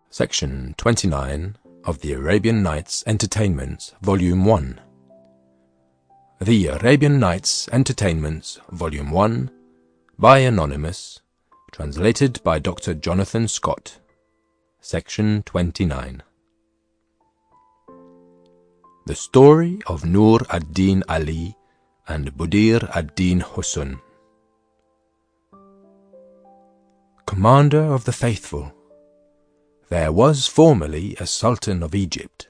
Section 29 of the Arabian Nights Entertainments, Volume 1. The Arabian Nights Entertainments, Volume 1, by Anonymous, translated by Dr. Jonathan Scott. Section 29. The Story of Nur ad-Din Ali and Budir ad-Din Husun. Commander of the Faithful, there was formerly a Sultan of Egypt,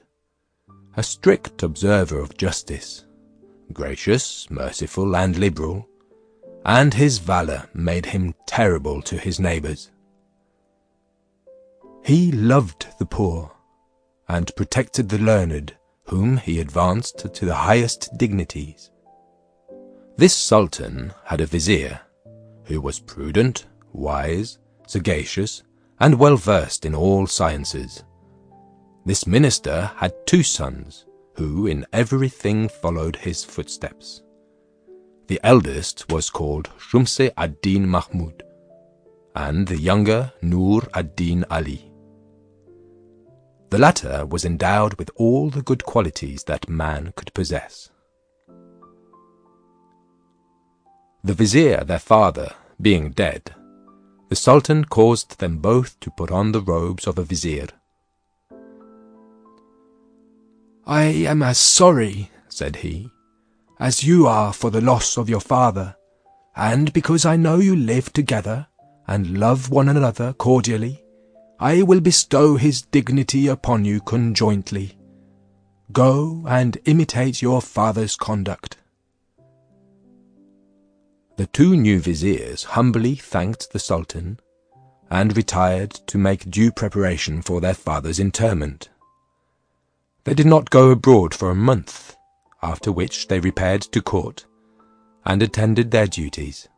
a strict observer of justice, gracious, merciful, and liberal, and his valour made him terrible to his neighbours. He loved the poor, and protected the learned, whom he advanced to the highest dignities. This Sultan had a vizier, who was prudent, wise, sagacious, and well versed in all sciences. This minister had 2 sons, who in everything followed his footsteps. The eldest was called Shumse ad-Din Mahmud, and the younger Nur ad-Din Ali. The latter was endowed with all the good qualities that man could possess. The vizier, their father, being dead, the Sultan caused them both to put on the robes of a vizier. "I am as sorry," said he, "as you are for the loss of your father, and because I know you live together and love one another cordially, I will bestow his dignity upon you conjointly. Go and imitate your father's conduct." The 2 new viziers humbly thanked the Sultan, and retired to make due preparation for their father's interment. They did not go abroad for a month, after which they repaired to court, and attended their duties.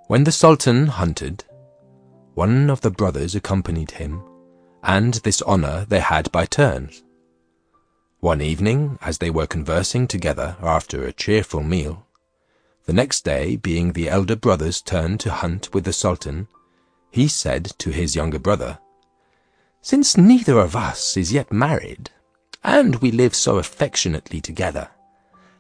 When the Sultan hunted, one of the brothers accompanied him, and this honour they had by turns. One evening, as they were conversing together after a cheerful meal, the next day being the elder brother's turn to hunt with the Sultan, he said to his younger brother, "Since neither of us is yet married, and we live so affectionately together,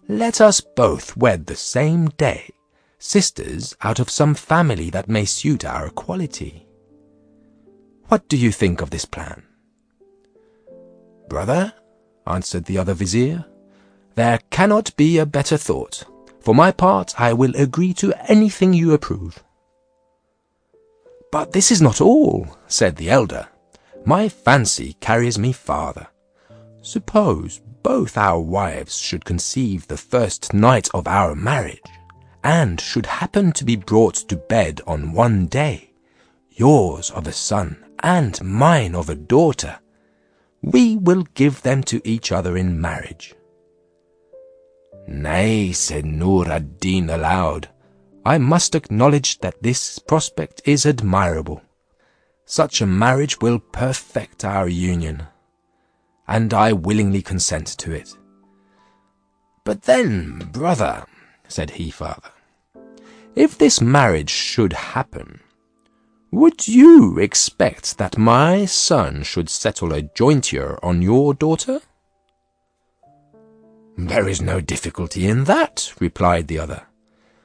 let us both wed the same day, sisters out of some family that may suit our quality. What do you think of this plan?" "Brother," answered the other vizier, "there cannot be a better thought. For my part, I will agree to anything you approve." "But this is not all," said the elder. "My fancy carries me farther. Suppose both our wives should conceive the first night of our marriage, and should happen to be brought to bed on one day, yours of a son and mine of a daughter. We will give them to each other in marriage." "Nay," said Nur ad-Din aloud, "I must acknowledge that this prospect is admirable. Such a marriage will perfect our union, and I willingly consent to it. But then, brother," said he farther, "if this marriage should happen, would you expect that my son should settle a jointure on your daughter?" "There is no difficulty in that," replied the other,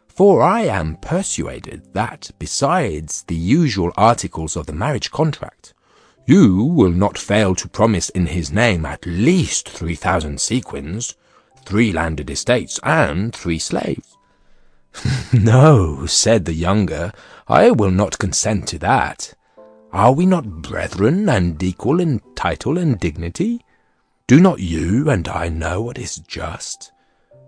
"for I am persuaded that, besides the usual articles of the marriage contract, you will not fail to promise in his name at least 3,000 sequins, 3 landed estates, and 3 slaves." "No," said the younger, "I will not consent to that. Are we not brethren and equal in title and dignity? Do not you and I know what is just?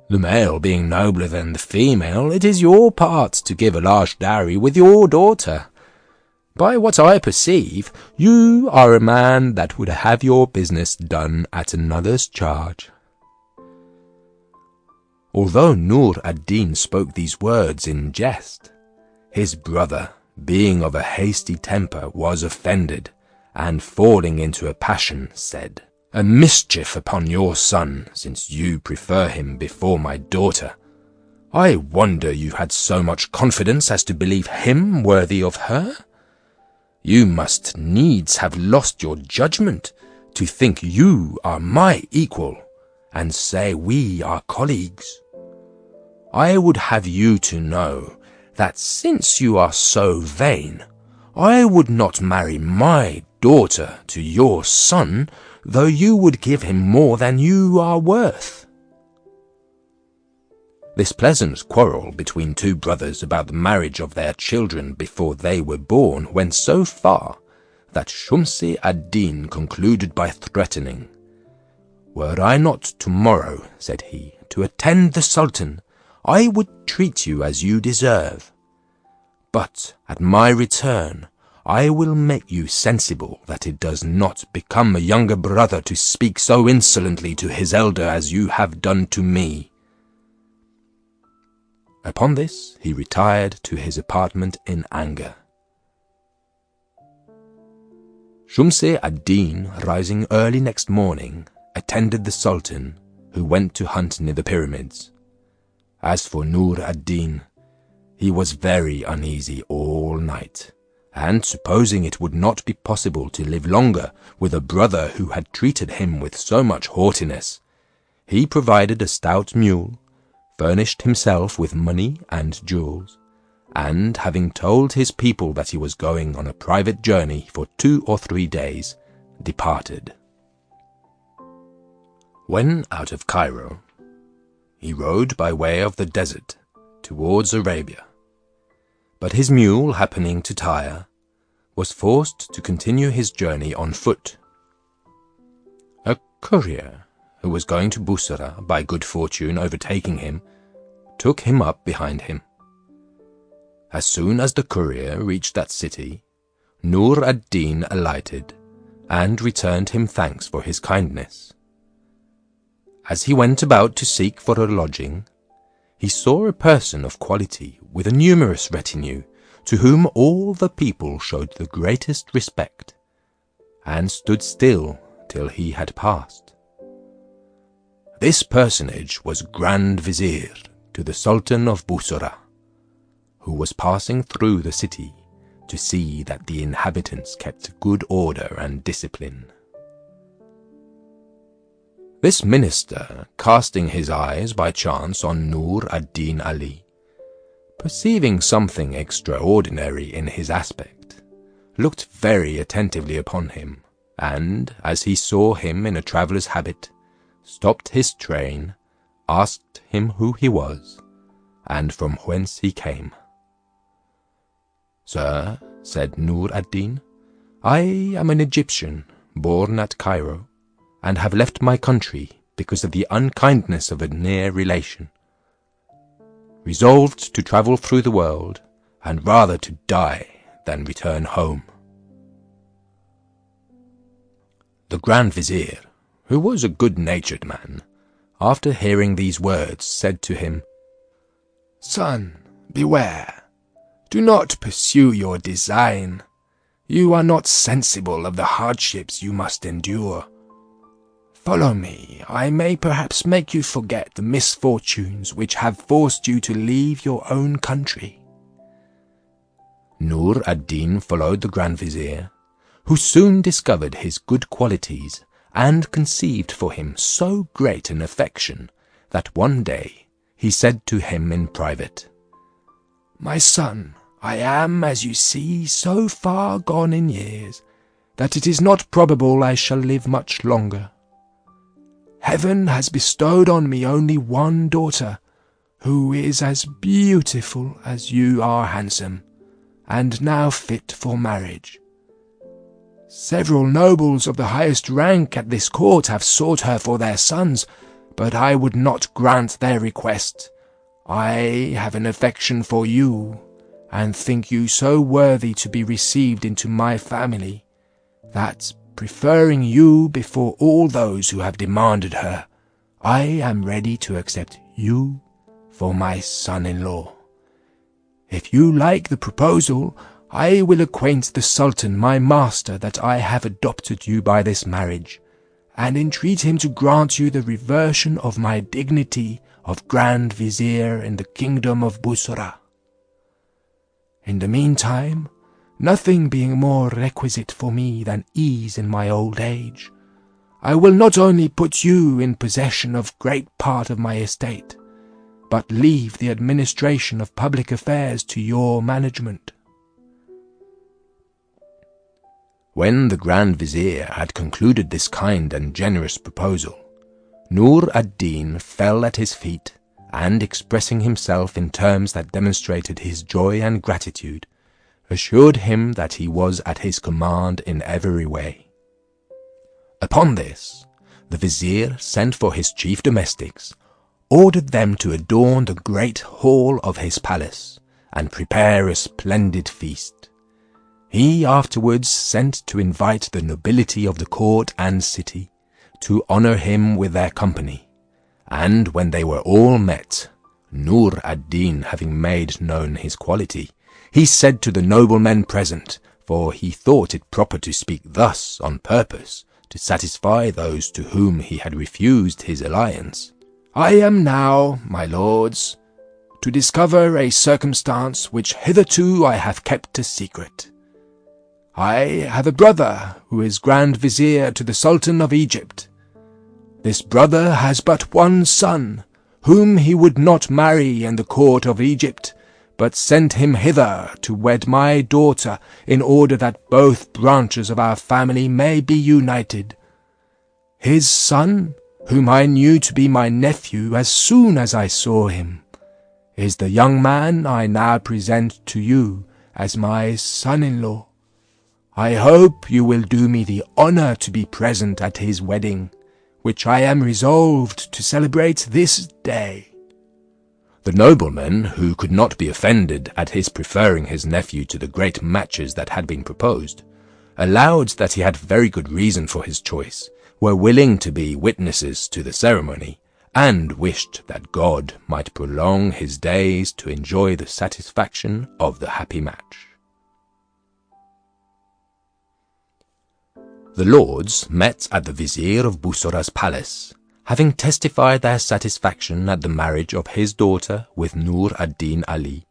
The male being nobler than the female, it is your part to give a large dowry with your daughter. By what I perceive, you are a man that would have your business done at another's charge." Although Nur ad-Din spoke these words in jest, his brother, being of a hasty temper, was offended, and falling into a passion, said, "A mischief upon your son, since you prefer him before my daughter. I wonder you had so much confidence as to believe him worthy of her. You must needs have lost your judgment to think you are my equal, and say we are colleagues. I would have you to know that since you are so vain, I would not marry my daughter to your son, though you would give him more than you are worth. This pleasant quarrel between two brothers about the marriage of their children before they were born went so far that Shumse ad-Din concluded by threatening, "Were I not tomorrow," said he, "to attend the Sultan, I would treat you as you deserve. But at my return, I will make you sensible that it does not become a younger brother to speak so insolently to his elder as you have done to me." Upon this, he retired to his apartment in anger. Shumse ad-Din, rising early next morning, attended the Sultan, who went to hunt near the pyramids. As for Nur ad-Din, he was very uneasy all night, and supposing it would not be possible to live longer with a brother who had treated him with so much haughtiness, he provided a stout mule, furnished himself with money and jewels, and having told his people that he was going on a private journey for 2 or 3 days, departed. When out of Cairo, he rode by way of the desert towards Arabia, but his mule happening to tire, was forced to continue his journey on foot. A courier, who was going to Bussorah, by good fortune overtaking him, took him up behind him. As soon as the courier reached that city, Nur ad-Din alighted, and returned him thanks for his kindness. As he went about to seek for a lodging, he saw a person of quality with a numerous retinue, to whom all the people showed the greatest respect, and stood still till he had passed. This personage was Grand Vizier to the Sultan of Bussorah, who was passing through the city to see that the inhabitants kept good order and discipline. This minister, casting his eyes by chance on Nur ad-Din Ali, perceiving something extraordinary in his aspect, looked very attentively upon him, and, as he saw him in a traveller's habit, stopped his train, asked him who he was, and from whence he came. "Sir," said Nur ad-Din, "I am an Egyptian, born at Cairo, and have left my country because of the unkindness of a near relation, resolved to travel through the world, and rather to die than return home." The Grand Vizier, who was a good-natured man, after hearing these words, said to him, "Son, beware. Do not pursue your design. You are not sensible of the hardships you must endure. Follow me. I may perhaps make you forget the misfortunes which have forced you to leave your own country." Nur ad-Din followed the Grand Vizier, who soon discovered his good qualities, and conceived for him so great an affection, that one day he said to him in private, "My son, I am, as you see, so far gone in years, that it is not probable I shall live much longer. Heaven has bestowed on me only one daughter, who is as beautiful as you are handsome, and now fit for marriage. Several nobles of the highest rank at this court have sought her for their sons, but I would not grant their request. I have an affection for you, and think you so worthy to be received into my family, that, preferring you before all those who have demanded her, I am ready to accept you for my son-in-law. If you like the proposal, I will acquaint the Sultan my master that I have adopted you by this marriage, and entreat him to grant you the reversion of my dignity of Grand Vizier in the kingdom of Bussorah. In the meantime, nothing being more requisite for me than ease in my old age, I will not only put you in possession of great part of my estate, but leave the administration of public affairs to your management." When the Grand Vizier had concluded this kind and generous proposal, Nur ad-Din fell at his feet, and expressing himself in terms that demonstrated his joy and gratitude, assured him that he was at his command in every way. Upon this, the Vizier sent for his chief domestics, ordered them to adorn the great hall of his palace, and prepare a splendid feast. He afterwards sent to invite the nobility of the court and city, to honour him with their company, and when they were all met, Nur ad-Din having made known his quality, he said to the noblemen present, for he thought it proper to speak thus on purpose, to satisfy those to whom he had refused his alliance, "I am now, my lords, to discover a circumstance which hitherto I have kept a secret. I have a brother who is Grand Vizier to the Sultan of Egypt. This brother has but one son, whom he would not marry in the court of Egypt, but sent him hither to wed my daughter, in order that both branches of our family may be united. His son, whom I knew to be my nephew as soon as I saw him, is the young man I now present to you as my son-in-law. I hope you will do me the honour to be present at his wedding, which I am resolved to celebrate this day." The nobleman, who could not be offended at his preferring his nephew to the great matches that had been proposed, allowed that he had very good reason for his choice, were willing to be witnesses to the ceremony, and wished that God might prolong his days to enjoy the satisfaction of the happy match. The lords met at the Vizier of Bussorah's palace, having testified their satisfaction at the marriage of his daughter with Nur ad-Din Ali,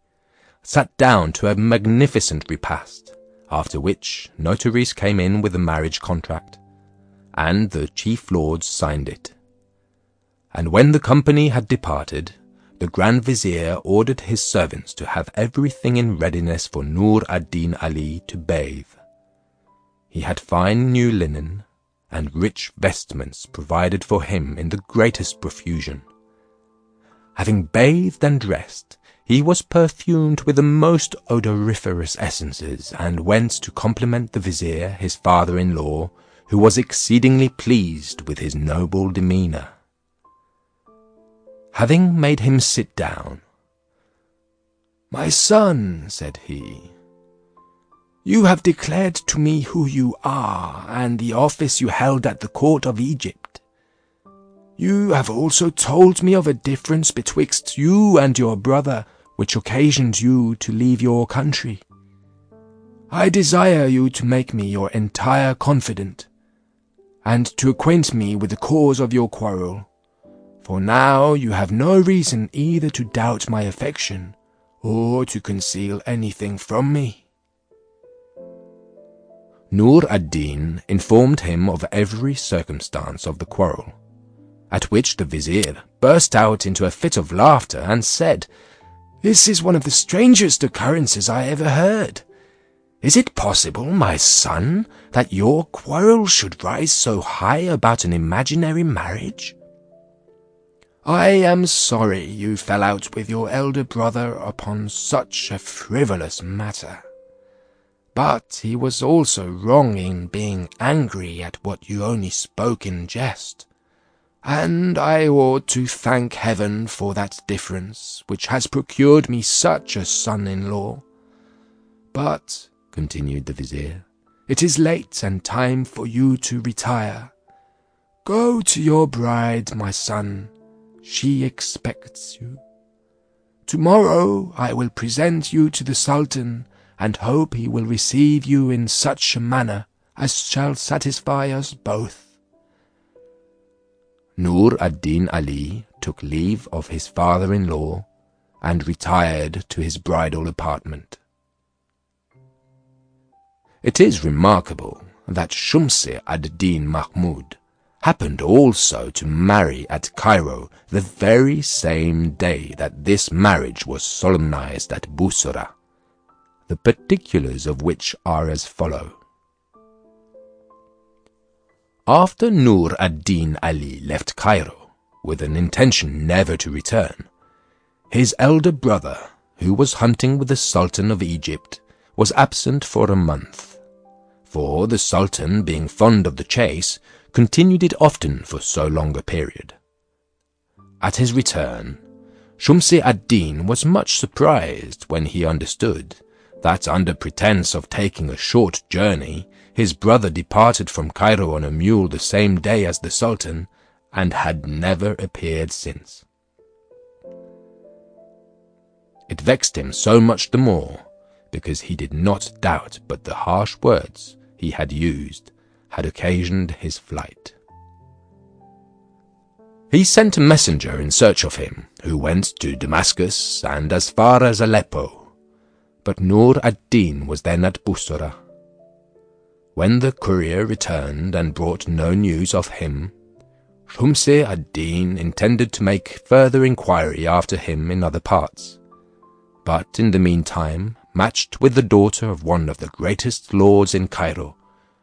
sat down to a magnificent repast, after which notaries came in with the marriage contract, and the chief lords signed it. And when the company had departed, the Grand Vizier ordered his servants to have everything in readiness for Nur ad-Din Ali to bathe. He had fine new linen, and rich vestments provided for him in the greatest profusion. Having bathed and dressed, he was perfumed with the most odoriferous essences, and went to compliment the Vizier, his father-in-law, who was exceedingly pleased with his noble demeanour. Having made him sit down, "My son," said he, "you have declared to me who you are, and the office you held at the court of Egypt. You have also told me of a difference betwixt you and your brother, which occasioned you to leave your country. I desire you to make me your entire confidant, and to acquaint me with the cause of your quarrel, for now you have no reason either to doubt my affection, or to conceal anything from me." Nur ad-Din informed him of every circumstance of the quarrel, at which the Vizier burst out into a fit of laughter, and said, "This is one of the strangest occurrences I ever heard. Is it possible, my son, that your quarrel should rise so high about an imaginary marriage? I am sorry you fell out with your elder brother upon such a frivolous matter. But he was also wrong in being angry at what you only spoke in jest, and I ought to thank heaven for that difference which has procured me such a son-in-law. But," continued the Vizier, "it is late and time for you to retire. Go to your bride, my son, she expects you. Tomorrow I will present you to the Sultan, and hope he will receive you in such a manner as shall satisfy us both." Nur ad-Din Ali took leave of his father-in-law and retired to his bridal apartment. It is remarkable that Shumse ad-Din Mahmud happened also to marry at Cairo the very same day that this marriage was solemnized at Bussorah, the particulars of which are as follow. After Nur ad-Din Ali left Cairo with an intention never to return, his elder brother, who was hunting with the Sultan of Egypt, was absent for a month. For the Sultan, being fond of the chase, continued it often for so long a period. At his return, Shumse ad-Din was much surprised when he understood that under pretence of taking a short journey, his brother departed from Cairo on a mule the same day as the Sultan, and had never appeared since. It vexed him so much the more, because he did not doubt but the harsh words he had used had occasioned his flight. He sent a messenger in search of him, who went to Damascus and as far as Aleppo, but Nur ad-Din was then at Bussorah. When the courier returned and brought no news of him, Shumse ad-Din intended to make further inquiry after him in other parts, but in the meantime matched with the daughter of one of the greatest lords in Cairo,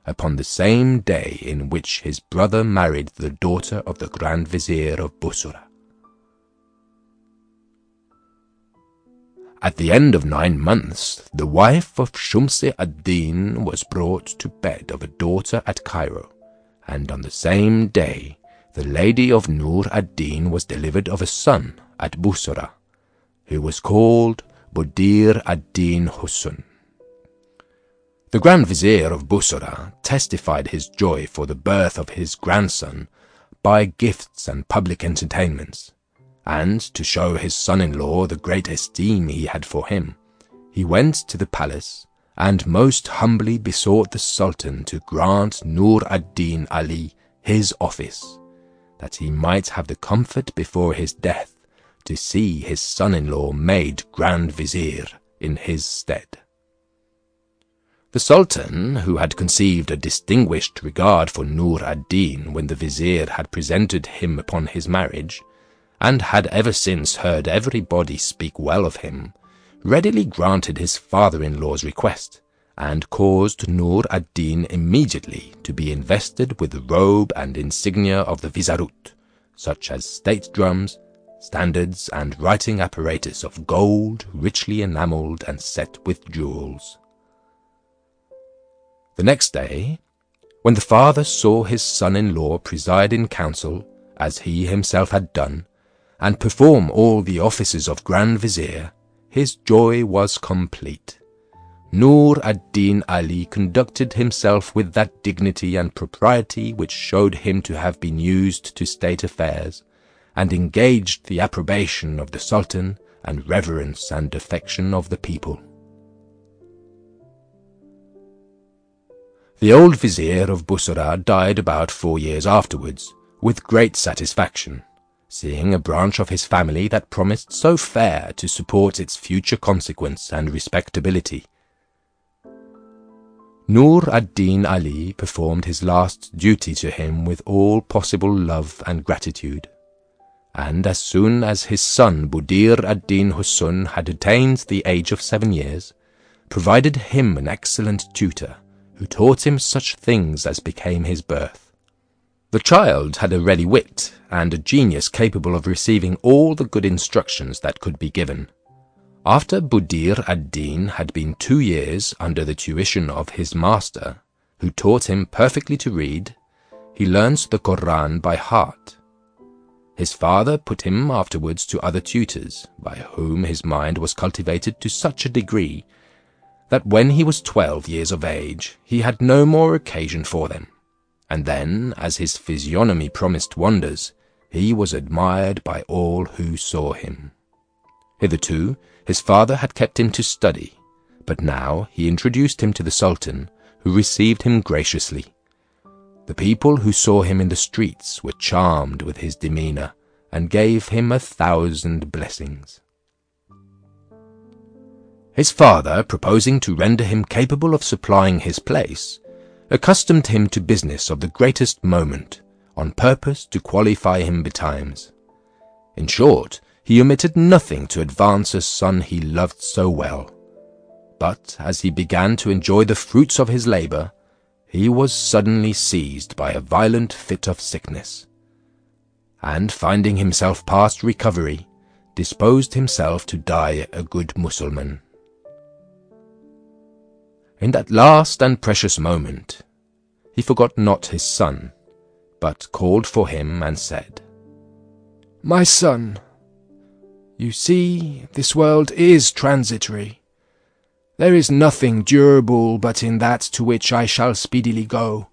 upon the same day in which his brother married the daughter of the Grand Vizier of Bussorah. At the end of 9 months, the wife of Shumse ad-Din was brought to bed of a daughter at Cairo, and on the same day the lady of Nur ad-Din was delivered of a son at Bussorah, who was called Budir ad-Din Husun. The Grand Vizier of Bussorah testified his joy for the birth of his grandson by gifts and public entertainments, and to show his son-in-law the great esteem he had for him, he went to the palace and most humbly besought the Sultan to grant Nur ad-Din Ali his office, that he might have the comfort before his death to see his son-in-law made Grand Vizier in his stead. The Sultan, who had conceived a distinguished regard for Nur ad-Din when the Vizier had presented him upon his marriage, and had ever since heard everybody speak well of him, readily granted his father-in-law's request, and caused Nur ad-Din immediately to be invested with the robe and insignia of the Vizarut, such as state drums, standards, and writing apparatus of gold, richly enamelled and set with jewels. The next day, when the father saw his son-in-law preside in council, as he himself had done, and perform all the offices of Grand Vizier, his joy was complete. Nur ad-Din Ali conducted himself with that dignity and propriety which showed him to have been used to state affairs, and engaged the approbation of the Sultan and reverence and affection of the people. The old Vizier of Bussorah died about 4 years afterwards, with great satisfaction, seeing a branch of his family that promised so fair to support its future consequence and respectability. Nur ad-Din Ali performed his last duty to him with all possible love and gratitude, and as soon as his son Budir ad-Din Husun had attained the age of 7 years, provided him an excellent tutor, who taught him such things as became his birth. The child had a ready wit, and a genius capable of receiving all the good instructions that could be given. After Budir ad-Din had been 2 years under the tuition of his master, who taught him perfectly to read, he learnt the Koran by heart. His father put him afterwards to other tutors, by whom his mind was cultivated to such a degree that when he was 12 years of age he had no more occasion for them, and then, as his physiognomy promised wonders, he was admired by all who saw him. Hitherto his father had kept him to study, but now he introduced him to the Sultan, who received him graciously. The people who saw him in the streets were charmed with his demeanour, and gave him 1,000 blessings. His father, proposing to render him capable of supplying his place, accustomed him to business of the greatest moment, on purpose to qualify him betimes. In short, he omitted nothing to advance a son he loved so well. But as he began to enjoy the fruits of his labour, he was suddenly seized by a violent fit of sickness, and finding himself past recovery, disposed himself to die a good Mussulman. In that last and precious moment, he forgot not his son, but called for him and said, "My son, you see, this world is transitory. There is nothing durable but in that to which I shall speedily go.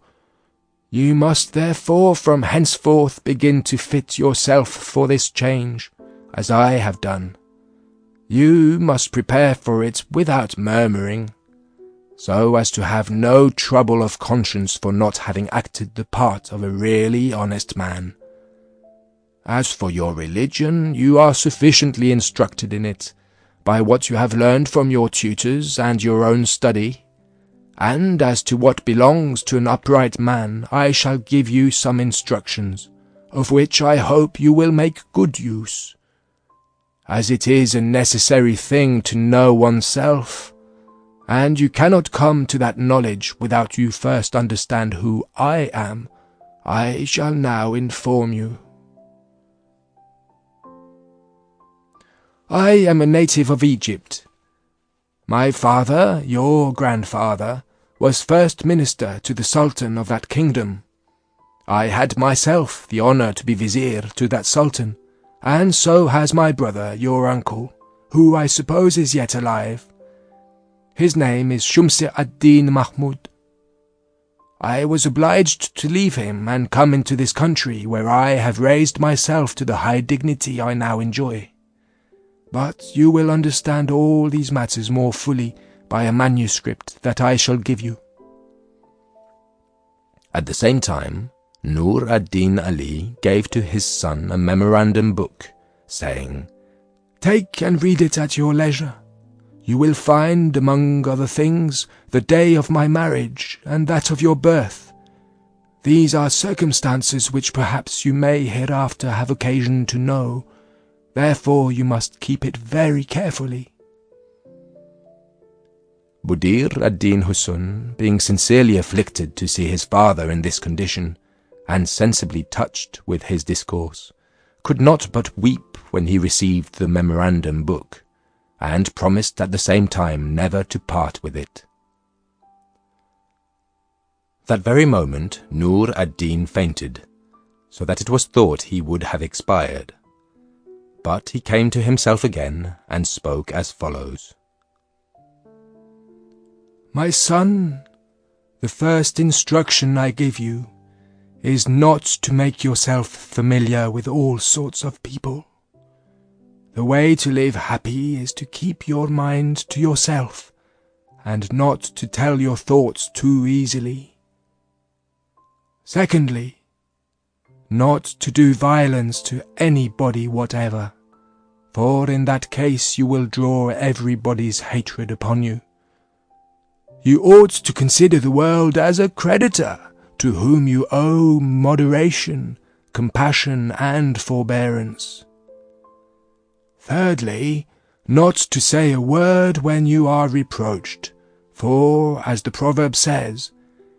You must therefore from henceforth begin to fit yourself for this change, as I have done. You must prepare for it without murmuring, so as to have no trouble of conscience for not having acted the part of a really honest man. As for your religion, you are sufficiently instructed in it, by what you have learned from your tutors and your own study, and as to what belongs to an upright man, I shall give you some instructions, of which I hope you will make good use, as it is a necessary thing to know oneself, and you cannot come to that knowledge without you first understand who I am. I shall now inform you. I am a native of Egypt. My father, your grandfather, was first minister to the Sultan of that kingdom. I had myself the honour to be vizier to that Sultan, and so has my brother, your uncle, who I suppose is yet alive. His name is Shums ad-Din Mahmud. I was obliged to leave him and come into this country, where I have raised myself to the high dignity I now enjoy. But you will understand all these matters more fully by a manuscript that I shall give you." At the same time, Nur ad-Din Ali gave to his son a memorandum book, saying, "Take and read it at your leisure. You will find, among other things, the day of my marriage and that of your birth. These are circumstances which perhaps you may hereafter have occasion to know. Therefore you must keep it very carefully." Buddir ad-Din Husun, being sincerely afflicted to see his father in this condition, and sensibly touched with his discourse, could not but weep when he received the memorandum book, and promised at the same time never to part with it. That very moment Nur ad-Din fainted, so that it was thought he would have expired. But he came to himself again, and spoke as follows. "My son, the first instruction I give you is not to make yourself familiar with all sorts of people. The way to live happy is to keep your mind to yourself, and not to tell your thoughts too easily. Secondly, not to do violence to anybody whatever, for in that case you will draw everybody's hatred upon you. You ought to consider the world as a creditor, to whom you owe moderation, compassion, and forbearance. Thirdly, not to say a word when you are reproached, for, as the proverb says,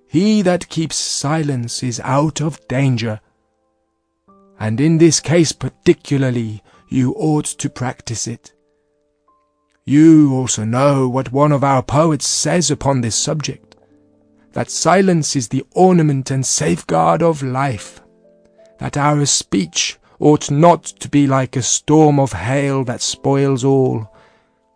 he that keeps silence is out of danger. And in this case particularly, you ought to practice it. You also know what one of our poets says upon this subject, that silence is the ornament and safeguard of life, that our speech ought not to be like a storm of hail that spoils all.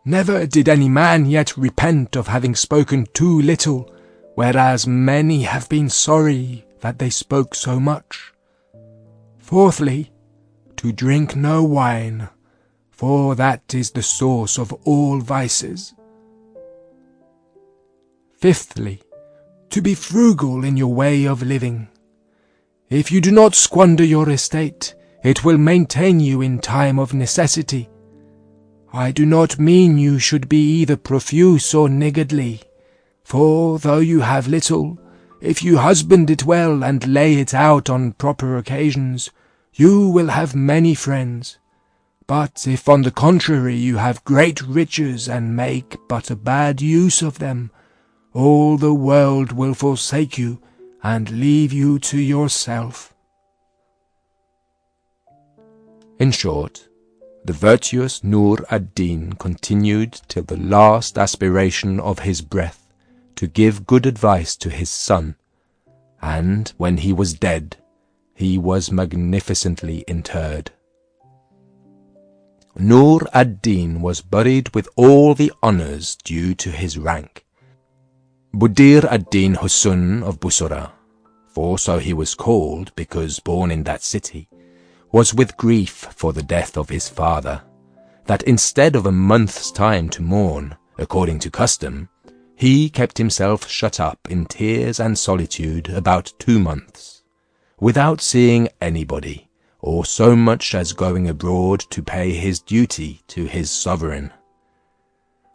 Never did any man yet repent of having spoken too little, whereas many have been sorry that they spoke so much. Fourthly, to drink no wine, for that is the source of all vices. Fifthly, to be frugal in your way of living. If you do not squander your estate, It will maintain you in time of necessity. I do not mean you should be either profuse or niggardly, for though you have little, if you husband it well and lay it out on proper occasions, you will have many friends. But if on the contrary you have great riches and make but a bad use of them, all the world will forsake you and leave you to yourself. In short, the virtuous Nur ad-Din continued till the last aspiration of his breath to give good advice to his son, and when he was dead, he was magnificently interred. Nur ad-Din was buried with all the honours due to his rank. Buddir ad-Din Husun of Bussorah, for so he was called because born in that city, was with grief for the death of his father, that instead of a month's time to mourn, according to custom, he kept himself shut up in tears and solitude about 2 months, without seeing anybody, or so much as going abroad to pay his duty to his sovereign.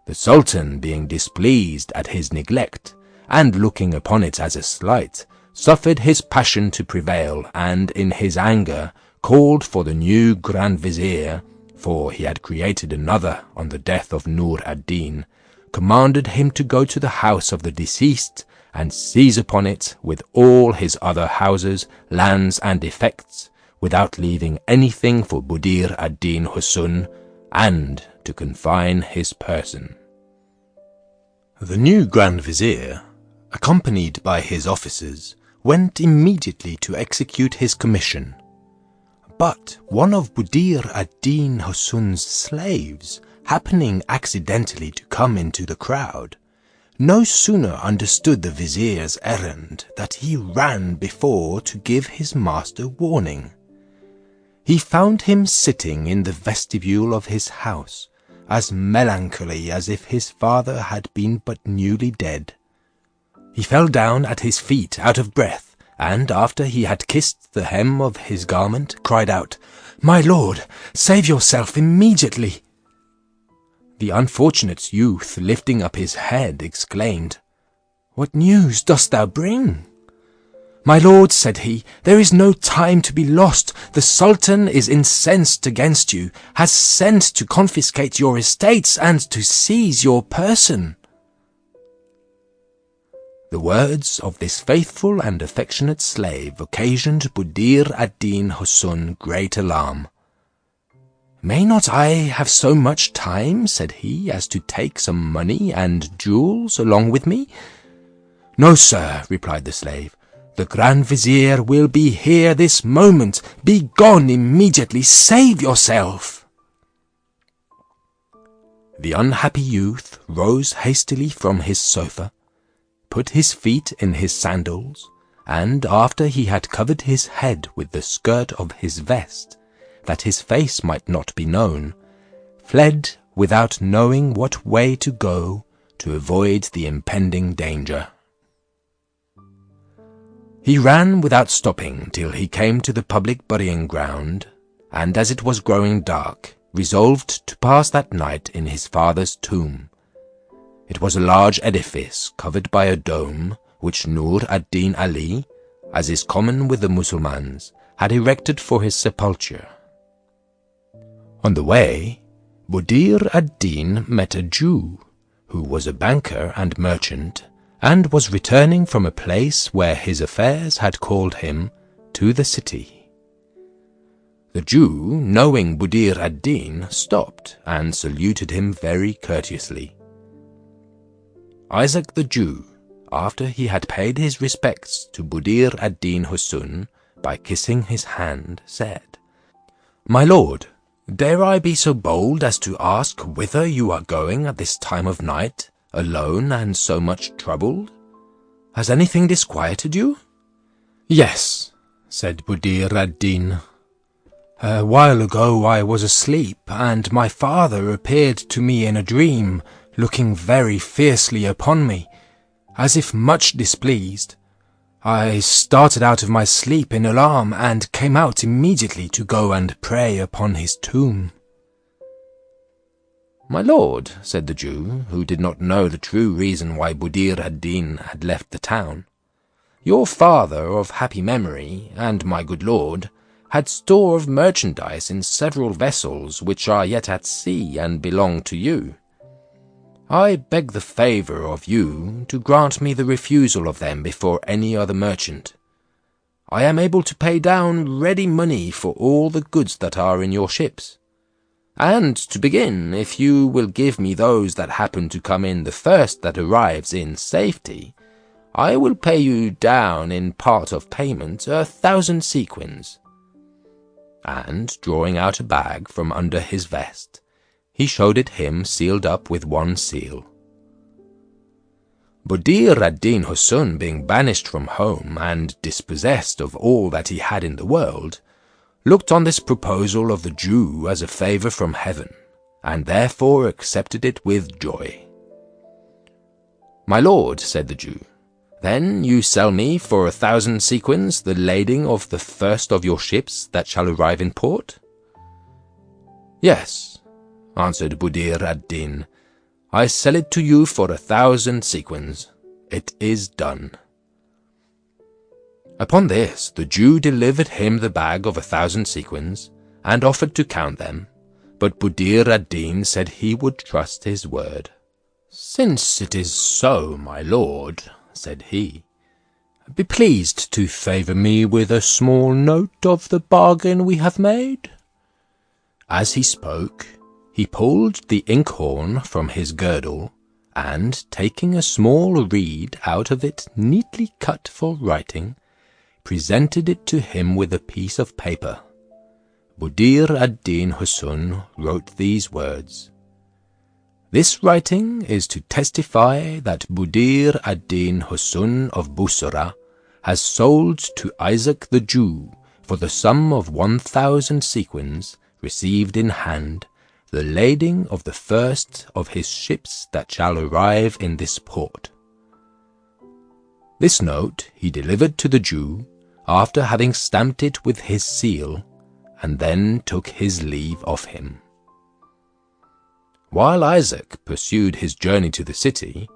The Sultan, being displeased at his neglect, and looking upon it as a slight, suffered his passion to prevail, and in his anger called for the new Grand Vizier, for he had created another on the death of Nur ad-Din, commanded him to go to the house of the deceased, and seize upon it with all his other houses, lands, and effects, without leaving anything for Buddir ad-Din Husun, and to confine his person. The new Grand Vizier, accompanied by his officers, went immediately to execute his commission. But one of Buddir ad-Din Husun's slaves, happening accidentally to come into the crowd, no sooner understood the vizier's errand that he ran before to give his master warning. He found him sitting in the vestibule of his house, as melancholy as if his father had been but newly dead. He fell down at his feet out of breath, and after he had kissed the hem of his garment, cried out, "My lord, save yourself immediately!" The unfortunate youth, lifting up his head, exclaimed, "What news dost thou bring?" "My lord," said he, "there is no time to be lost. The Sultan is incensed against you, has sent to confiscate your estates and to seize your person." The words of this faithful and affectionate slave occasioned Buddir ad-Din Husun great alarm. "May not I have so much time," said he, "as to take some money and jewels along with me?" "No, sir," replied the slave. "The Grand Vizier will be here this moment. Be gone immediately. Save yourself." The unhappy youth rose hastily from his sofa, put his feet in his sandals, and after he had covered his head with the skirt of his vest, that his face might not be known, fled without knowing what way to go to avoid the impending danger. He ran without stopping till he came to the public burying ground, and as it was growing dark, resolved to pass that night in his father's tomb. It was a large edifice covered by a dome, which Nur ad-Din Ali, as is common with the Mussulmans, had erected for his sepulture. On the way, Buddir ad-Din met a Jew, who was a banker and merchant, and was returning from a place where his affairs had called him to the city. The Jew, knowing Buddir ad-Din, stopped and saluted him very courteously. Isaac the Jew, after he had paid his respects to Buddir ad-Din Husun by kissing his hand, said, "My lord, dare I be so bold as to ask whither you are going at this time of night, alone and so much troubled? Has anything disquieted you?" "Yes," said Buddir ad-Din. "A while ago I was asleep, and my father appeared to me in a dream, looking very fiercely upon me, as if much displeased. I started out of my sleep in alarm and came out immediately to go and pray upon his tomb." "My lord," said the Jew, who did not know the true reason why Buddir ad-Din had left the town, "your father of happy memory, and my good lord, had store of merchandise in several vessels which are yet at sea and belong to you. I beg the favour of you to grant me the refusal of them before any other merchant. I am able to pay down ready money for all the goods that are in your ships. And to begin, if you will give me those that happen to come in the first that arrives in safety, I will pay you down in part of payment 1,000 sequins." And, drawing out a bag from under his vest, he showed it him sealed up with one seal. Buddir ad-Din Houssun, being banished from home and dispossessed of all that he had in the world, looked on this proposal of the Jew as a favour from heaven, and therefore accepted it with joy. "My lord," said the Jew, "then you sell me for 1,000 sequins the lading of the first of your ships that shall arrive in port?" "Yes," answered Buddir ad-Din, "I sell it to you for 1,000 sequins. It is done." Upon this the Jew delivered him the bag of 1,000 sequins, and offered to count them, but Buddir ad-Din said he would trust his word. "Since it is so, my lord," said he, "be pleased to favour me with a small note of the bargain we have made." As he spoke, he pulled the inkhorn from his girdle, and, taking a small reed out of it neatly cut for writing, presented it to him with a piece of paper. Buddir ad-Din Houssun wrote these words: "This writing is to testify that Buddir ad-Din Houssun of Bussorah has sold to Isaac the Jew, for the sum of 1,000 sequins, received in hand, the lading of the first of his ships that shall arrive in this port." This note he delivered to the Jew, after having stamped it with his seal, and then took his leave of him. While Isaac pursued his journey to the city,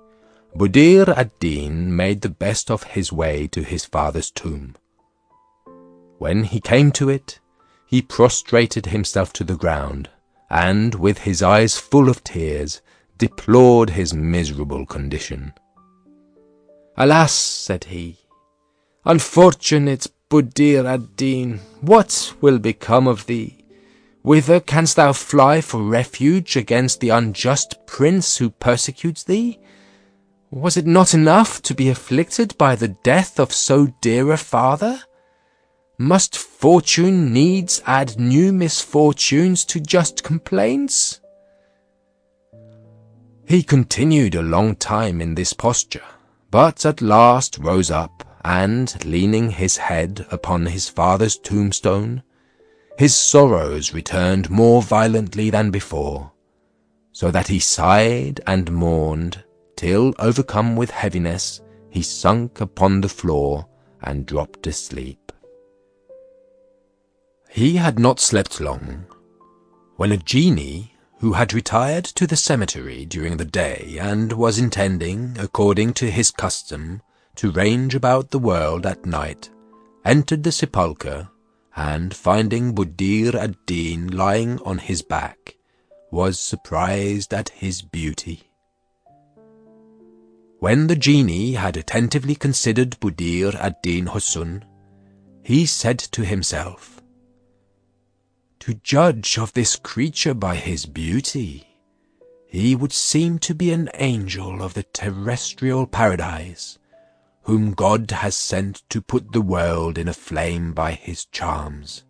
Buddir ad-Din made the best of his way to his father's tomb. When he came to it, he prostrated himself to the ground, and, with his eyes full of tears, deplored his miserable condition. "Alas," said he, "unfortunate Buddir ad-Din, what will become of thee? Whither canst thou fly for refuge against the unjust prince who persecutes thee? Was it not enough to be afflicted by the death of so dear a father? Must fortune needs add new misfortunes to just complaints?" He continued a long time in this posture, but at last rose up, and, leaning his head upon his father's tombstone, his sorrows returned more violently than before, so that he sighed and mourned, till, overcome with heaviness, he sunk upon the floor and dropped asleep. He had not slept long, when a genie, who had retired to the cemetery during the day and was intending, according to his custom, to range about the world at night, entered the sepulchre, and, finding Buddir ad-Din lying on his back, was surprised at his beauty. When the genie had attentively considered Buddir ad-Din Houssun, he said to himself, "To judge of this creature by his beauty, he would seem to be an angel of the terrestrial paradise, whom God has sent to put the world in a flame by his charms."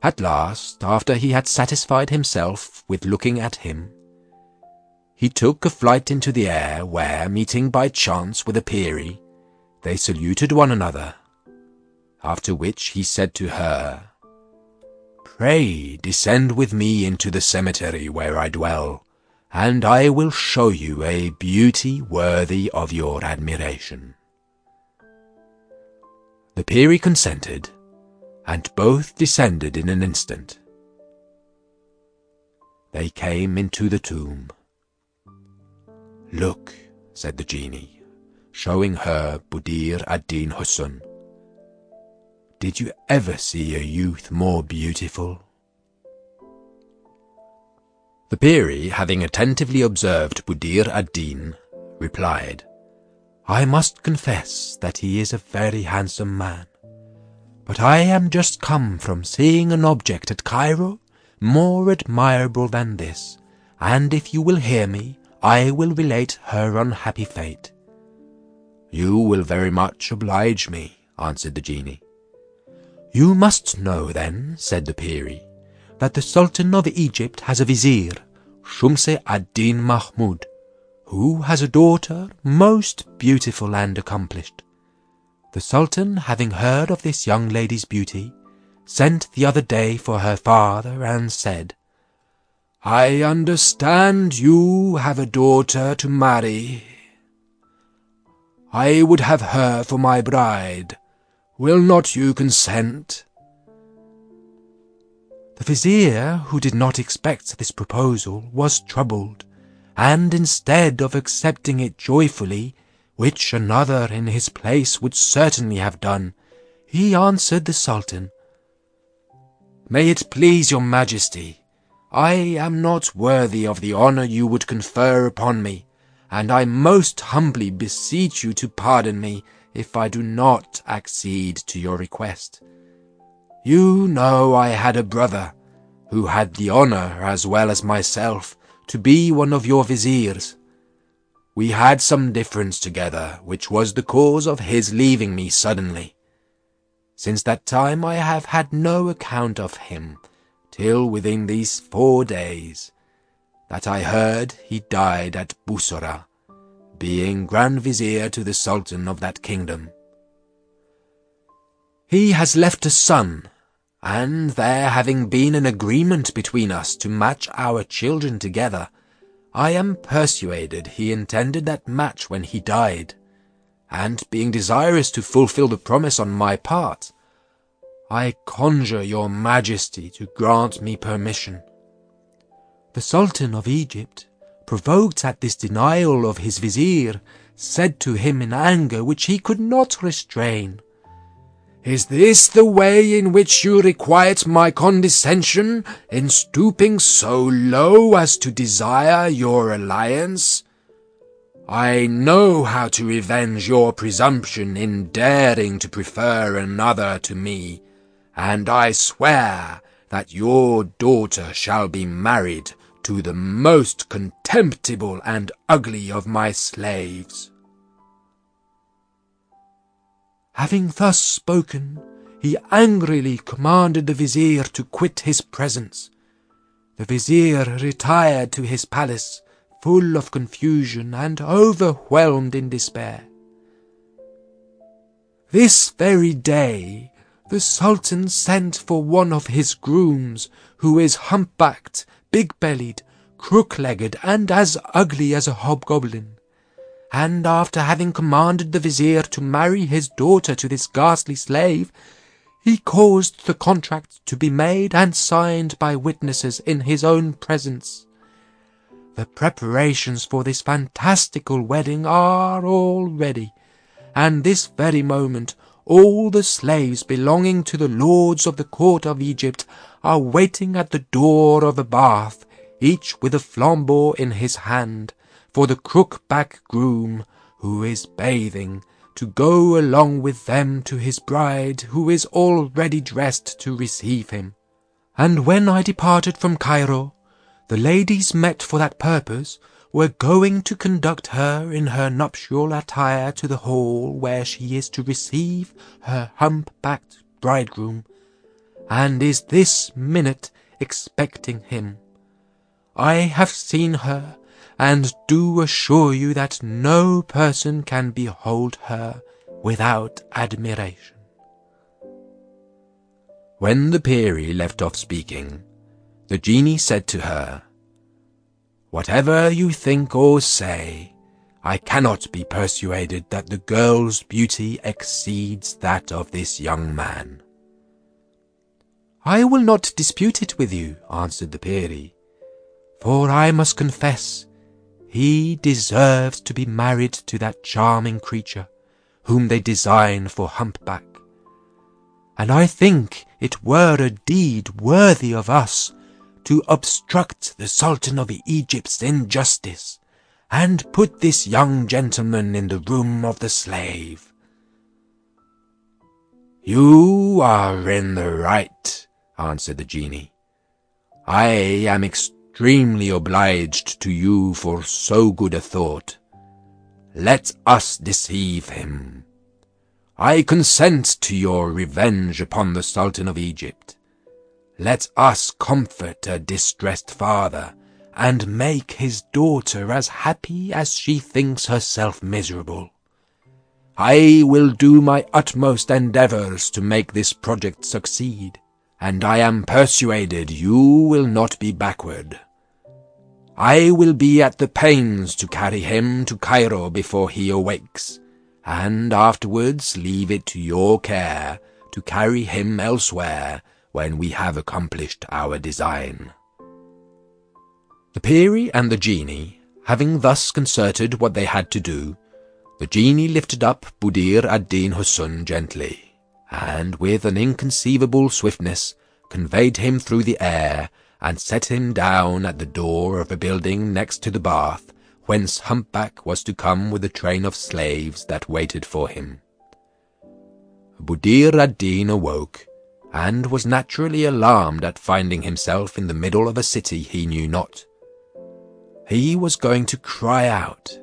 At last, after he had satisfied himself with looking at him, he took a flight into the air, where, meeting by chance with a Peri, they saluted one another, after which he said to her, "Pray descend with me into the cemetery where I dwell, and I will show you a beauty worthy of your admiration." The Peri consented, and both descended in an instant. They came into the tomb. "Look," said the genie, showing her Buddir ad-Din Husayn. "Did you ever see a youth more beautiful?" The Peri, having attentively observed Buddir ad-Din, replied, "I must confess that he is a very handsome man, but I am just come from seeing an object at Cairo more admirable than this, and if you will hear me, I will relate her unhappy fate." "You will very much oblige me," answered the genie. "You must know then," said the Peri, "that the Sultan of Egypt has a vizier, Shumse ad-Din Mahmud, who has a daughter most beautiful and accomplished. The Sultan, having heard of this young lady's beauty, sent the other day for her father and said, 'I understand you have a daughter to marry. I would have her for my bride. Will not you consent?' The vizier, who did not expect this proposal, was troubled, and instead of accepting it joyfully, which another in his place would certainly have done, he answered the Sultan, 'May it please your Majesty, I am not worthy of the honour you would confer upon me, and I most humbly beseech you to pardon me if I do not accede to your request. You know I had a brother, who had the honour, as well as myself, to be one of your viziers. We had some difference together, which was the cause of his leaving me suddenly. Since that time I have had no account of him, till within these 4 days, that I heard he died at Bussorah, being Grand Vizier to the Sultan of that kingdom. He has left a son, and there having been an agreement between us to match our children together, I am persuaded he intended that match when he died, and being desirous to fulfill the promise on my part, I conjure your Majesty to grant me permission." The Sultan of Egypt, provoked at this denial of his vizier, said to him in anger which he could not restrain, "Is this the way in which you requite my condescension, in stooping so low as to desire your alliance? I know how to revenge your presumption in daring to prefer another to me, and I swear that your daughter shall be married to the most contemptible and ugly of my slaves." Having thus spoken, he angrily commanded the vizier to quit his presence. The vizier retired to his palace, full of confusion and overwhelmed in despair. This very day, the Sultan sent for one of his grooms, who is humpbacked, big-bellied, crook-legged, and as ugly as a hobgoblin, and after having commanded the vizier to marry his daughter to this ghastly slave, he caused the contract to be made and signed by witnesses in his own presence. The preparations for this fantastical wedding are all ready, and this very moment all the slaves belonging to the lords of the court of Egypt are waiting at the door of the bath, each with a flambeau in his hand, for the crook-back groom, who is bathing, to go along with them to his bride, who is already dressed to receive him. And when I departed from Cairo, the ladies met for that purpose were going to conduct her in her nuptial attire to the hall where she is to receive her hump-backed bridegroom, and is this minute expecting him. I have seen her, and do assure you that no person can behold her without admiration." When the Peri left off speaking, the genie said to her, "Whatever you think or say, I cannot be persuaded that the girl's beauty exceeds that of this young man." "I will not dispute it with you," answered the Peri, "for I must confess he deserves to be married to that charming creature whom they design for humpback. And I think it were a deed worthy of us to obstruct the Sultan of Egypt's injustice, and put this young gentleman in the room of the slave." "You are in the right," answered the genie. "I am extremely obliged to you for so good a thought. Let us deceive him. I consent to your revenge upon the Sultan of Egypt. Let us comfort a distressed father, and make his daughter as happy as she thinks herself miserable. I will do my utmost endeavours to make this project succeed, and I am persuaded you will not be backward. I will be at the pains to carry him to Cairo before he awakes, and afterwards leave it to your care to carry him elsewhere when we have accomplished our design." The Peri and the genie, having thus concerted what they had to do, the genie lifted up Buddir ad-Din Husun gently, and with an inconceivable swiftness conveyed him through the air, and set him down at the door of a building next to the bath, whence humpback was to come with a train of slaves that waited for him. Buddir ad-Din awoke, and was naturally alarmed at finding himself in the middle of a city he knew not. He was going to cry out,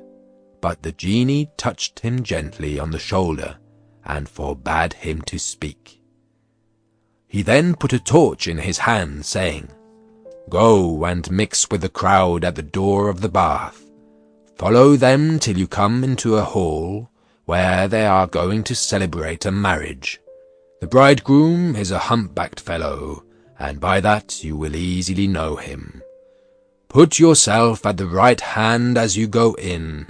but the genie touched him gently on the shoulder, and forbade him to speak. He then put a torch in his hand, saying, "Go and mix with the crowd at the door of the bath. Follow them till you come into a hall, where they are going to celebrate a marriage. The bridegroom is a humpbacked fellow, and by that you will easily know him. Put yourself at the right hand as you go in.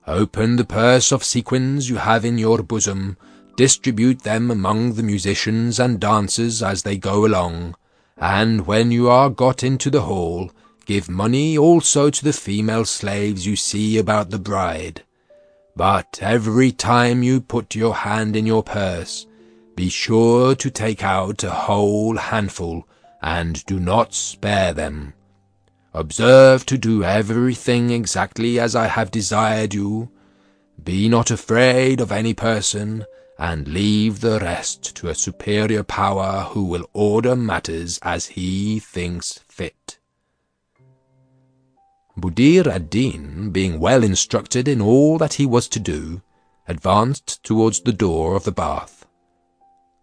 Open the purse of sequins you have in your bosom, distribute them among the musicians and dancers as they go along, and when you are got into the hall, give money also to the female slaves you see about the bride. But every time you put your hand in your purse, be sure to take out a whole handful, and do not spare them. Observe to do everything exactly as I have desired you. Be not afraid of any person, and leave the rest to a superior power who will order matters as he thinks fit." Buddir ad-Din, being well instructed in all that he was to do, advanced towards the door of the bath.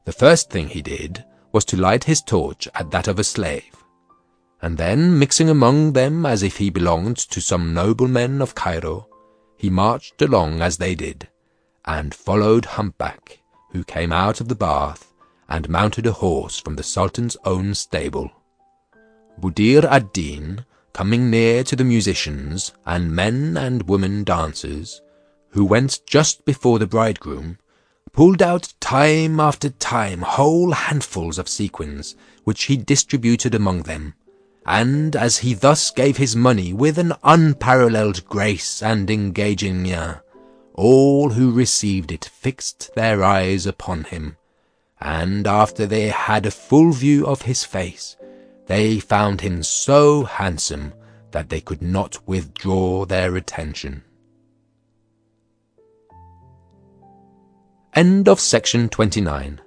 The first thing he did was to light his torch at that of a slave, and then, mixing among them as if he belonged to some noblemen of Cairo, he marched along as they did, and followed humpback, who came out of the bath, and mounted a horse from the Sultan's own stable. Buddir ad-Din, coming near to the musicians, and men and women dancers, who went just before the bridegroom, pulled out time after time whole handfuls of sequins, which he distributed among them, and as he thus gave his money with an unparalleled grace and engaging mien, all who received it fixed their eyes upon him, and after they had a full view of his face, they found him so handsome that they could not withdraw their attention. End of section 29.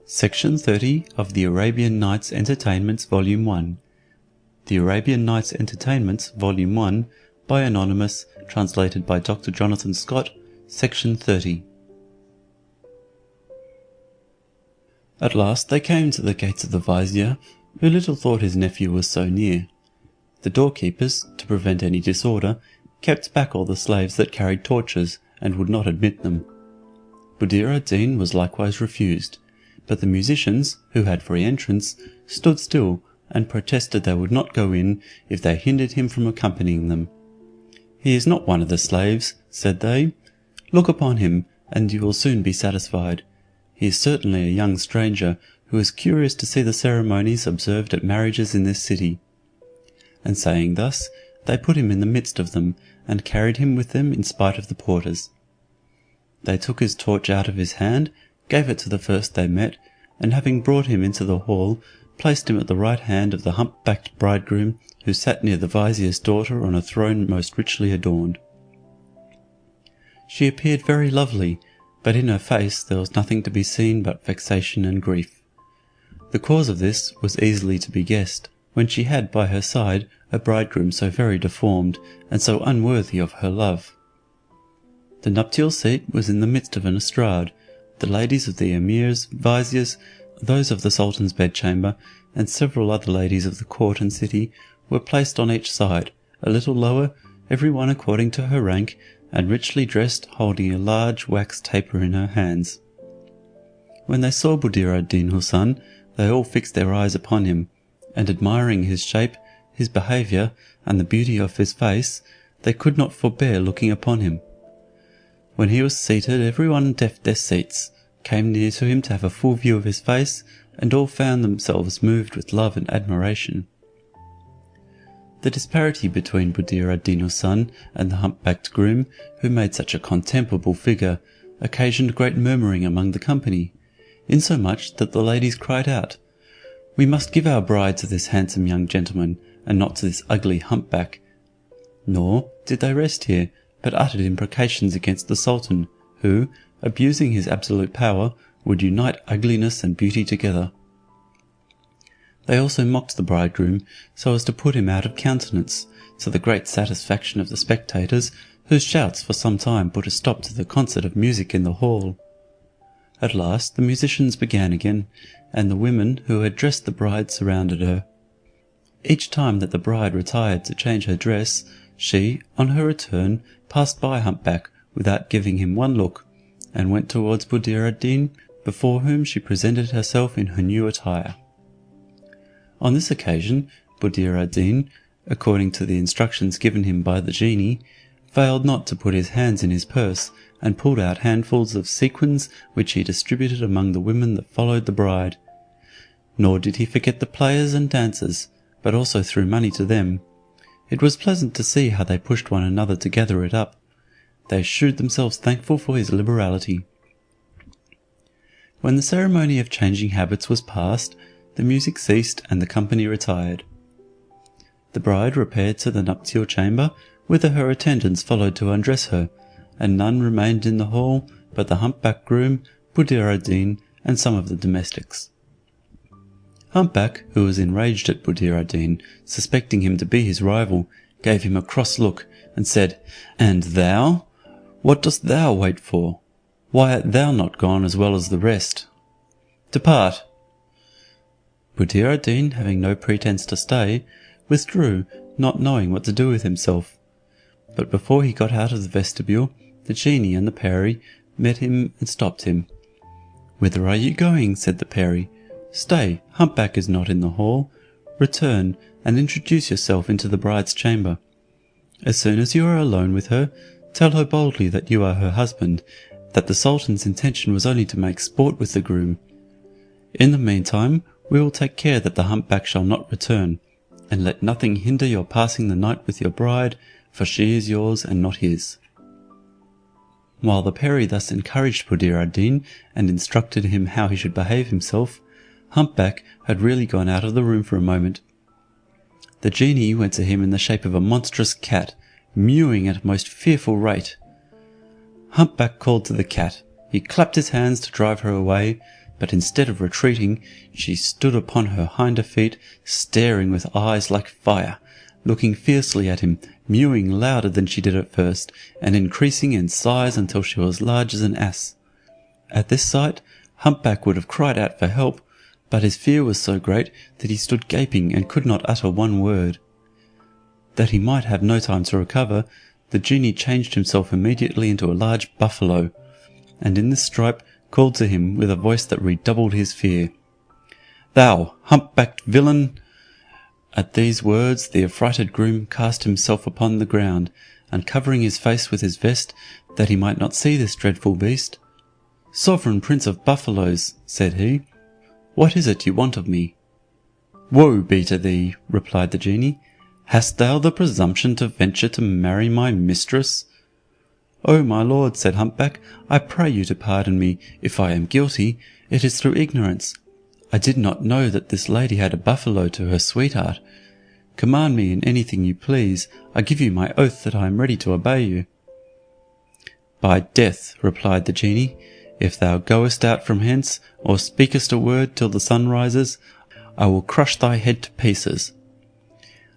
Section 30 of the Arabian Nights Entertainments Volume 1. The Arabian Nights Entertainments Volume 1 by Anonymous, translated by Dr. Jonathan Scott, Section 30. At last they came to the gates of the vizier, who little thought his nephew was so near. The doorkeepers, to prevent any disorder, kept back all the slaves that carried torches, and would not admit them. Buddir ad-Din was likewise refused, but the musicians, who had free entrance, stood still, and protested they would not go in if they hindered him from accompanying them. "He is not one of the slaves," said they. "Look upon him, and you will soon be satisfied. He is certainly a young stranger, who is curious to see the ceremonies observed at marriages in this city." And saying thus, they put him in the midst of them, and carried him with them in spite of the porters. They took his torch out of his hand, gave it to the first they met, and having brought him into the hall, placed him at the right hand of the hump-backed bridegroom, who sat near the vizier's daughter on a throne most richly adorned. She appeared very lovely, but in her face there was nothing to be seen but vexation and grief. The cause of this was easily to be guessed, when she had by her side a bridegroom so very deformed, and so unworthy of her love. The nuptial seat was in the midst of an estrade. The ladies of the emirs, viziers, those of the sultan's bedchamber, and several other ladies of the court and city were placed on each side, a little lower, every one according to her rank, and richly dressed, holding a large wax taper in her hands. When they saw Buddir ad-Din Houssun, they all fixed their eyes upon him, and admiring his shape, his behaviour, and the beauty of his face, they could not forbear looking upon him. When he was seated, every one left their seats, came near to him to have a full view of his face, and all found themselves moved with love and admiration. The disparity between Buddir ad-Din Houssun and the humpbacked groom, who made such a contemptible figure, occasioned great murmuring among the company, insomuch that the ladies cried out, "We must give our bride to this handsome young gentleman, and not to this ugly humpback." Nor did they rest here, but uttered imprecations against the Sultan, who, abusing his absolute power, would unite ugliness and beauty together. They also mocked the bridegroom, so as to put him out of countenance, to the great satisfaction of the spectators, whose shouts for some time put a stop to the concert of music in the hall. At last the musicians began again, and the women who had dressed the bride surrounded her. Each time that the bride retired to change her dress, she, on her return, passed by humpback without giving him one look, and went towards Buddir ad-Din, before whom she presented herself in her new attire. On this occasion, Buddir ad-Din, according to the instructions given him by the genie, failed not to put his hands in his purse, and pulled out handfuls of sequins, which he distributed among the women that followed the bride. Nor did he forget the players and dancers, but also threw money to them. It was pleasant to see how they pushed one another to gather it up. They shewed themselves thankful for his liberality. When the ceremony of changing habits was past, the music ceased and the company retired. The bride repaired to the nuptial chamber, whither her attendants followed to undress her, and none remained in the hall but the humpback groom, Buddir ad-Din, and some of the domestics. Humpback, who was enraged at Buddir ad-Din, suspecting him to be his rival, gave him a cross look, and said, "And thou? What dost thou wait for? Why art thou not gone as well as the rest? Depart." Buddir ad-Din, having no pretence to stay, withdrew, not knowing what to do with himself. But before he got out of the vestibule, the genie and the peri met him and stopped him. "Whither are you going?" said the peri. "Stay, humpback is not in the hall. Return, and introduce yourself into the bride's chamber. As soon as you are alone with her, tell her boldly that you are her husband, that the Sultan's intention was only to make sport with the groom. In the meantime, we will take care that the humpback shall not return, and let nothing hinder your passing the night with your bride, for she is yours and not his." While the peri thus encouraged Buddir ad-Din, and instructed him how he should behave himself, humpback had really gone out of the room for a moment. The genie went to him in the shape of a monstrous cat, mewing at a most fearful rate. Humpback called to the cat. He clapped his hands to drive her away, but instead of retreating, she stood upon her hinder feet, staring with eyes like fire, looking fiercely at him, mewing louder than she did at first, and increasing in size until she was large as an ass. At this sight, humpback would have cried out for help, but his fear was so great that he stood gaping and could not utter one word. That he might have no time to recover, the genie changed himself immediately into a large buffalo, and in this stripe called to him with a voice that redoubled his fear, "Thou, humpbacked villain, At these words the affrighted groom cast himself upon the ground, and covering his face with his vest, that he might not see this dreadful beast, "Sovereign Prince of Buffaloes," said he, "what is it you want of me?" "Woe be to thee," replied the genie. "Hast thou the presumption to venture to marry my mistress?" "O my lord," said humpback, "I pray you to pardon me. If I am guilty, it is through ignorance. I did not know that this lady had a buffalo to her sweetheart. Command me in anything you please. I give you my oath that I am ready to obey you." "By death," replied the genie, "if thou goest out from hence, or speakest a word till the sun rises, I will crush thy head to pieces.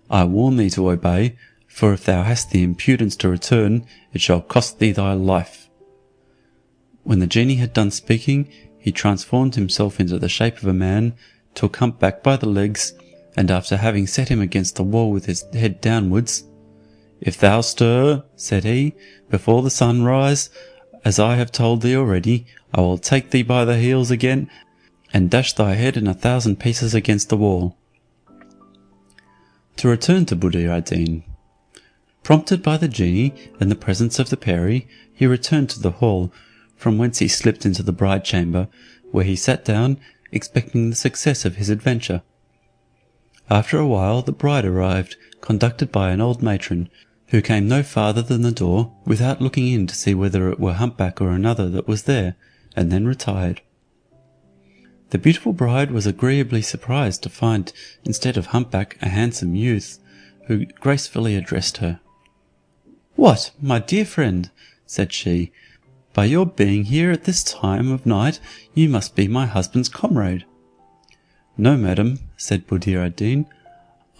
I warn thee to obey, for if thou hast the impudence to return, it shall cost thee thy life." When the genie had done speaking, he transformed himself into the shape of a man, took humpback by the legs, and after having set him against the wall with his head downwards, "If thou stir," said he, "before the sun rise, as I have told thee already, I will take thee by the heels again, and dash thy head in 1,000 pieces against the wall." To return to Buddir ad-Deen. Prompted by the genie and the presence of the peri, he returned to the hall, from whence he slipped into the bride chamber, where he sat down, expecting the success of his adventure. After a while the bride arrived, conducted by an old matron, who came no farther than the door, without looking in to see whether it were humpback or another that was there, and then retired. The beautiful bride was agreeably surprised to find, instead of humpback, a handsome youth, who gracefully addressed her. "What, my dear friend," said she, "by your being here at this time of night, you must be my husband's comrade." "No, madam," said Buddir ad-Deen,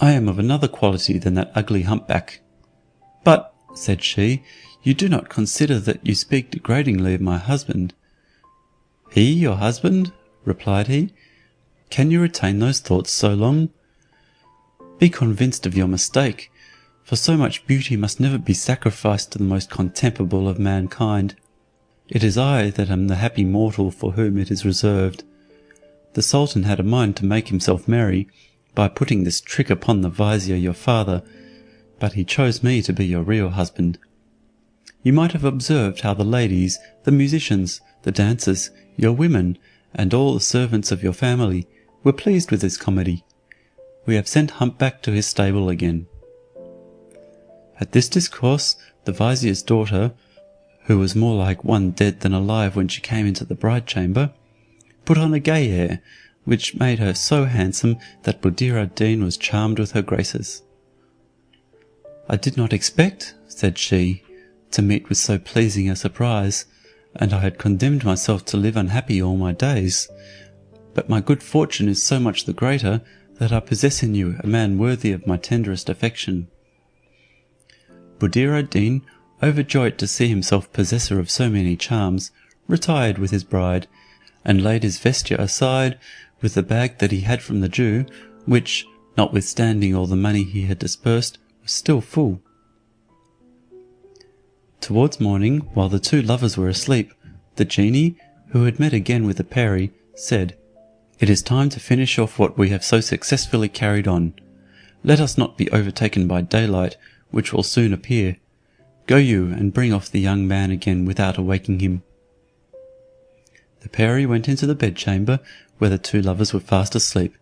"I am of another quality than that ugly humpback." "But," said she, "you do not consider that you speak degradingly of my husband." "He your husband?" replied he. "Can you retain those thoughts so long? Be convinced of your mistake, for so much beauty must never be sacrificed to the most contemptible of mankind. It is I that am the happy mortal for whom it is reserved. The Sultan had a mind to make himself merry, by putting this trick upon the vizier your father, but he chose me to be your real husband. You might have observed how the ladies, the musicians, the dancers, your women, and all the servants of your family, were pleased with this comedy. We have sent humpback to his stable again." At this discourse, the vizier's daughter, who was more like one dead than alive when she came into the bride chamber, put on a gay air, which made her so handsome that Buddir ad-Deen was charmed with her graces. "I did not expect," said she, "to meet with so pleasing a surprise, and I had condemned myself to live unhappy all my days. But my good fortune is so much the greater, that I possess in you a man worthy of my tenderest affection." Buddir ad-Deen, overjoyed to see himself possessor of so many charms, retired with his bride, and laid his vesture aside, with the bag that he had from the Jew, which, notwithstanding all the money he had dispersed, was still full. Towards morning, while the two lovers were asleep, the genie, who had met again with the peri, said, "It is time to finish off what we have so successfully carried on. Let us not be overtaken by daylight, which will soon appear. Go you and bring off the young man again without awaking him." The peri went into the bedchamber, where the two lovers were fast asleep,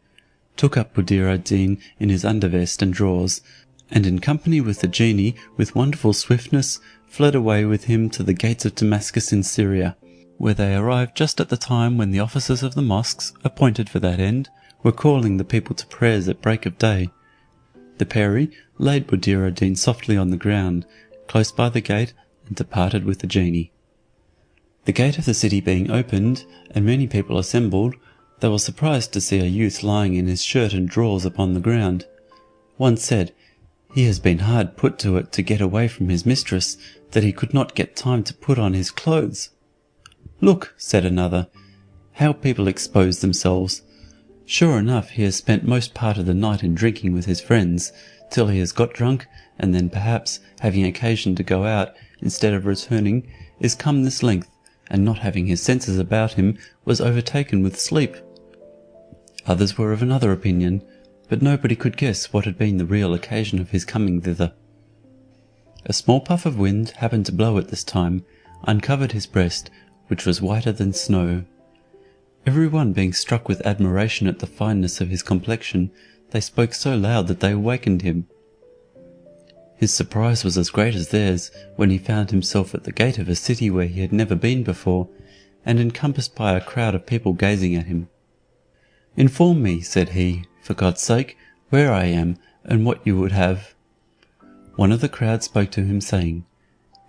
took up Buddir ad-Deen in his undervest and drawers, and in company with the genie, with wonderful swiftness, fled away with him to the gates of Damascus in Syria, where they arrived just at the time when the officers of the mosques, appointed for that end, were calling the people to prayers at break of day. The peri laid Buddir ad-Deen softly on the ground, close by the gate, and departed with the genie. The gate of the city being opened, and many people assembled, they were surprised to see a youth lying in his shirt and drawers upon the ground. One said, "He has been hard put to it to get away from his mistress, that he could not get time to put on his clothes." "Look," said another, "how people expose themselves. Sure enough, he has spent most part of the night in drinking with his friends, till he has got drunk, and then perhaps, having occasion to go out, instead of returning, is come this length, and not having his senses about him, was overtaken with sleep." Others were of another opinion, but nobody could guess what had been the real occasion of his coming thither. A small puff of wind happened to blow at this time, uncovered his breast, which was whiter than snow. Every one being struck with admiration at the fineness of his complexion, they spoke so loud that they awakened him. His surprise was as great as theirs when he found himself at the gate of a city where he had never been before, and encompassed by a crowd of people gazing at him. "Inform me," said he, "for God's sake, where I am, and what you would have." One of the crowd spoke to him, saying,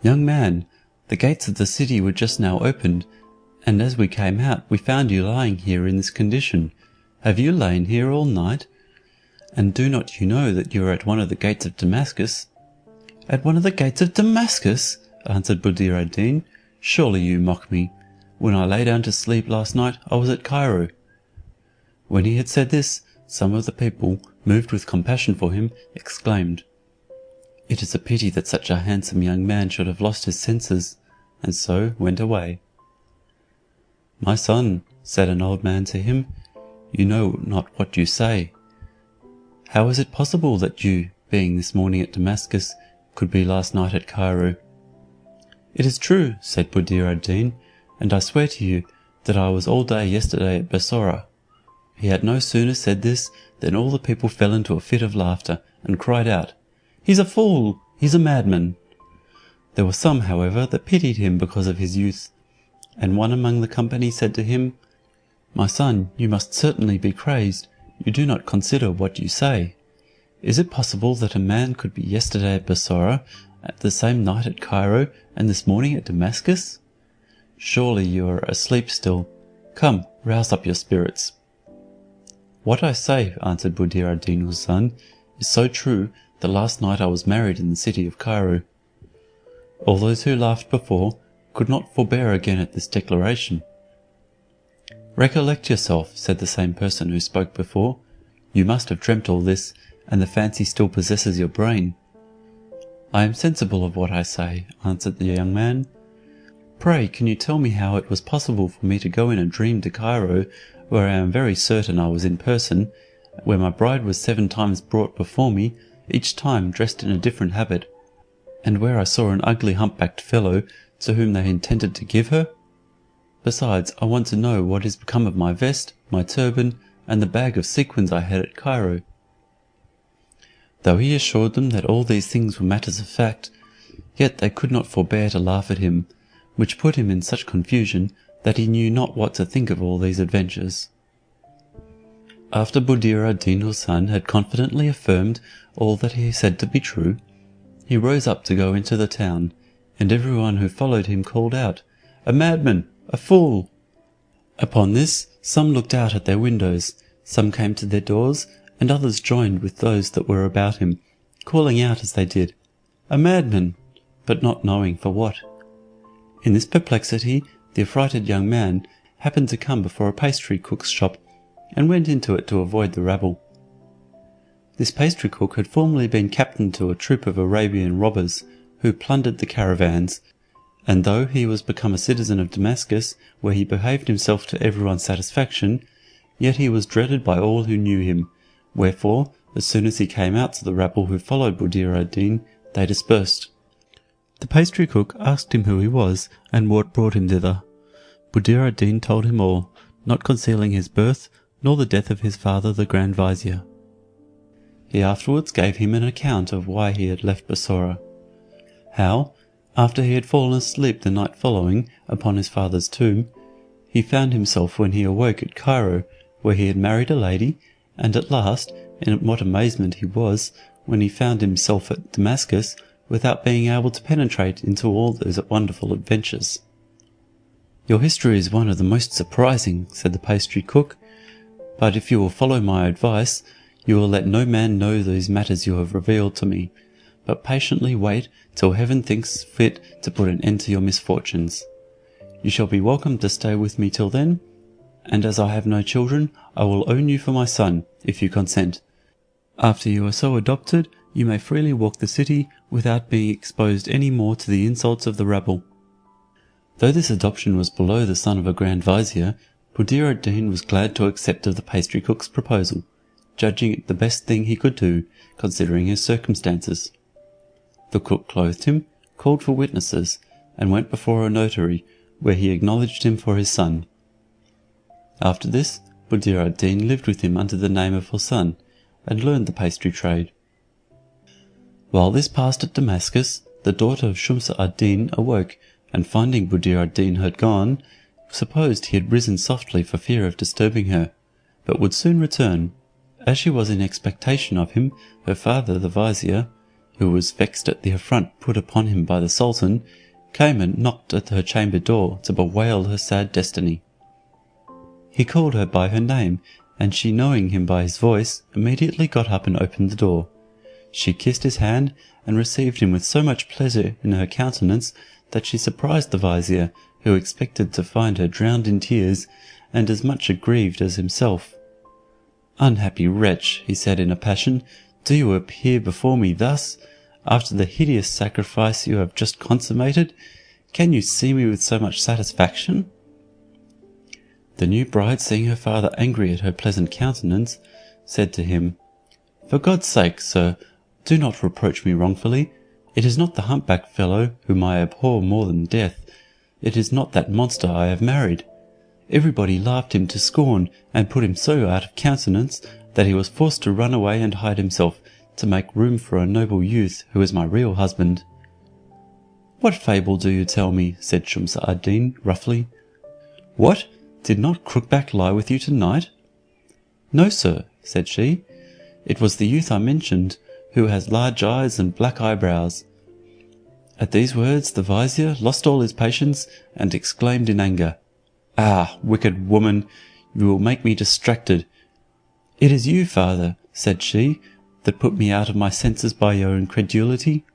"Young man, the gates of the city were just now opened, and as we came out we found you lying here in this condition. Have you lain here all night? And do not you know that you are at one of the gates of Damascus?" "At one of the gates of Damascus?" answered Buddir ad-Deen. "Surely you mock me. When I lay down to sleep last night I was at Cairo." When he had said this, some of the people, moved with compassion for him, exclaimed, "It is a pity that such a handsome young man should have lost his senses," and so went away. "My son," said an old man to him, "you know not what you say. How is it possible that you, being this morning at Damascus, could be last night at Cairo?" "It is true," said Buddir ad-Deen, "and I swear to you that I was all day yesterday at Bassorah." He had no sooner said this than all the people fell into a fit of laughter, and cried out, "He's a fool! He's a madman!" There were some, however, that pitied him because of his youth, and one among the company said to him, "My son, you must certainly be crazed. You do not consider what you say. Is it possible that a man could be yesterday at Bassorah, at the same night at Cairo, and this morning at Damascus? Surely you are asleep still. Come, rouse up your spirits." "What I say," answered Buddir ad-Deen Houssun, "is so true that last night I was married in the city of Cairo." All those who laughed before could not forbear again at this declaration. "Recollect yourself," said the same person who spoke before. "You must have dreamt all this, and the fancy still possesses your brain." "I am sensible of what I say," answered the young man. "Pray, can you tell me how it was possible for me to go in a dream to Cairo, where I am very certain I was in person, where my bride was 7 times brought before me, each time dressed in a different habit, and where I saw an ugly humpbacked fellow to whom they intended to give her? Besides, I want to know what is become of my vest, my turban, and the bag of sequins I had at Cairo." Though he assured them that all these things were matters of fact, yet they could not forbear to laugh at him, which put him in such confusion that he knew not what to think of all these adventures. After Buddir ad-Deen Houssun had confidently affirmed all that he said to be true, he rose up to go into the town, and every one who followed him called out, "A madman! A fool!" Upon this, some looked out at their windows, some came to their doors, and others joined with those that were about him, calling out as they did, "A madman!" but not knowing for what. In this perplexity, the affrighted young man happened to come before a pastry cook's shop, and went into it to avoid the rabble. This pastry cook had formerly been captain to a troop of Arabian robbers, who plundered the caravans, and though he was become a citizen of Damascus, where he behaved himself to everyone's satisfaction, yet he was dreaded by all who knew him, wherefore, as soon as he came out to the rabble who followed Buddir ad-Deen, they dispersed. The pastry cook asked him who he was, and what brought him thither. Buddir ad-Deen told him all, not concealing his birth, nor the death of his father the Grand Vizier. He afterwards gave him an account of why he had left Bassorah. How, after he had fallen asleep the night following upon his father's tomb, he found himself when he awoke at Cairo, where he had married a lady, and at last, in what amazement he was, when he found himself at Damascus, without being able to penetrate into all those wonderful adventures. "Your history is one of the most surprising," said the pastry cook, "but if you will follow my advice, you will let no man know these matters you have revealed to me, but patiently wait till heaven thinks fit to put an end to your misfortunes. You shall be welcome to stay with me till then, and as I have no children, I will own you for my son, if you consent. After you are so adopted, you may freely walk the city without being exposed any more to the insults of the rabble." Though this adoption was below the son of a Grand Vizier, Buddir ad-Deen was glad to accept of the pastry cook's proposal, judging it the best thing he could do, considering his circumstances. The cook clothed him, called for witnesses, and went before a notary, where he acknowledged him for his son. After this, Buddir ad-Deen lived with him under the name of Hassan, and learned the pastry trade. While this passed at Damascus, the daughter of Shums ad-Din awoke, and finding Buddir ad-Deen had gone, supposed he had risen softly for fear of disturbing her, but would soon return. As she was in expectation of him, her father the vizier, who was vexed at the affront put upon him by the Sultan, came and knocked at her chamber door to bewail her sad destiny. He called her by her name, and she, knowing him by his voice, immediately got up and opened the door. She kissed his hand, and received him with so much pleasure in her countenance that she surprised the vizier, who expected to find her drowned in tears, and as much aggrieved as himself. "Unhappy wretch," he said in a passion, "do you appear before me thus, after the hideous sacrifice you have just consummated? Can you see me with so much satisfaction?" The new bride, seeing her father angry at her pleasant countenance, said to him, "For God's sake, sir, do not reproach me wrongfully. It is not the humpback fellow whom I abhor more than death. It is not that monster I have married. Everybody laughed him to scorn, and put him so out of countenance that he was forced to run away and hide himself, to make room for a noble youth who is my real husband." "What fable do you tell me?" said Shums ad-Din roughly. "What? Did not Crookback lie with you tonight?" "No, sir," said she. "It was the youth I mentioned, who has large eyes and black eyebrows." At these words the vizier lost all his patience, and exclaimed in anger, "Ah, wicked woman, you will make me distracted." "It is you, father," said she, "that put me out of my senses by your incredulity."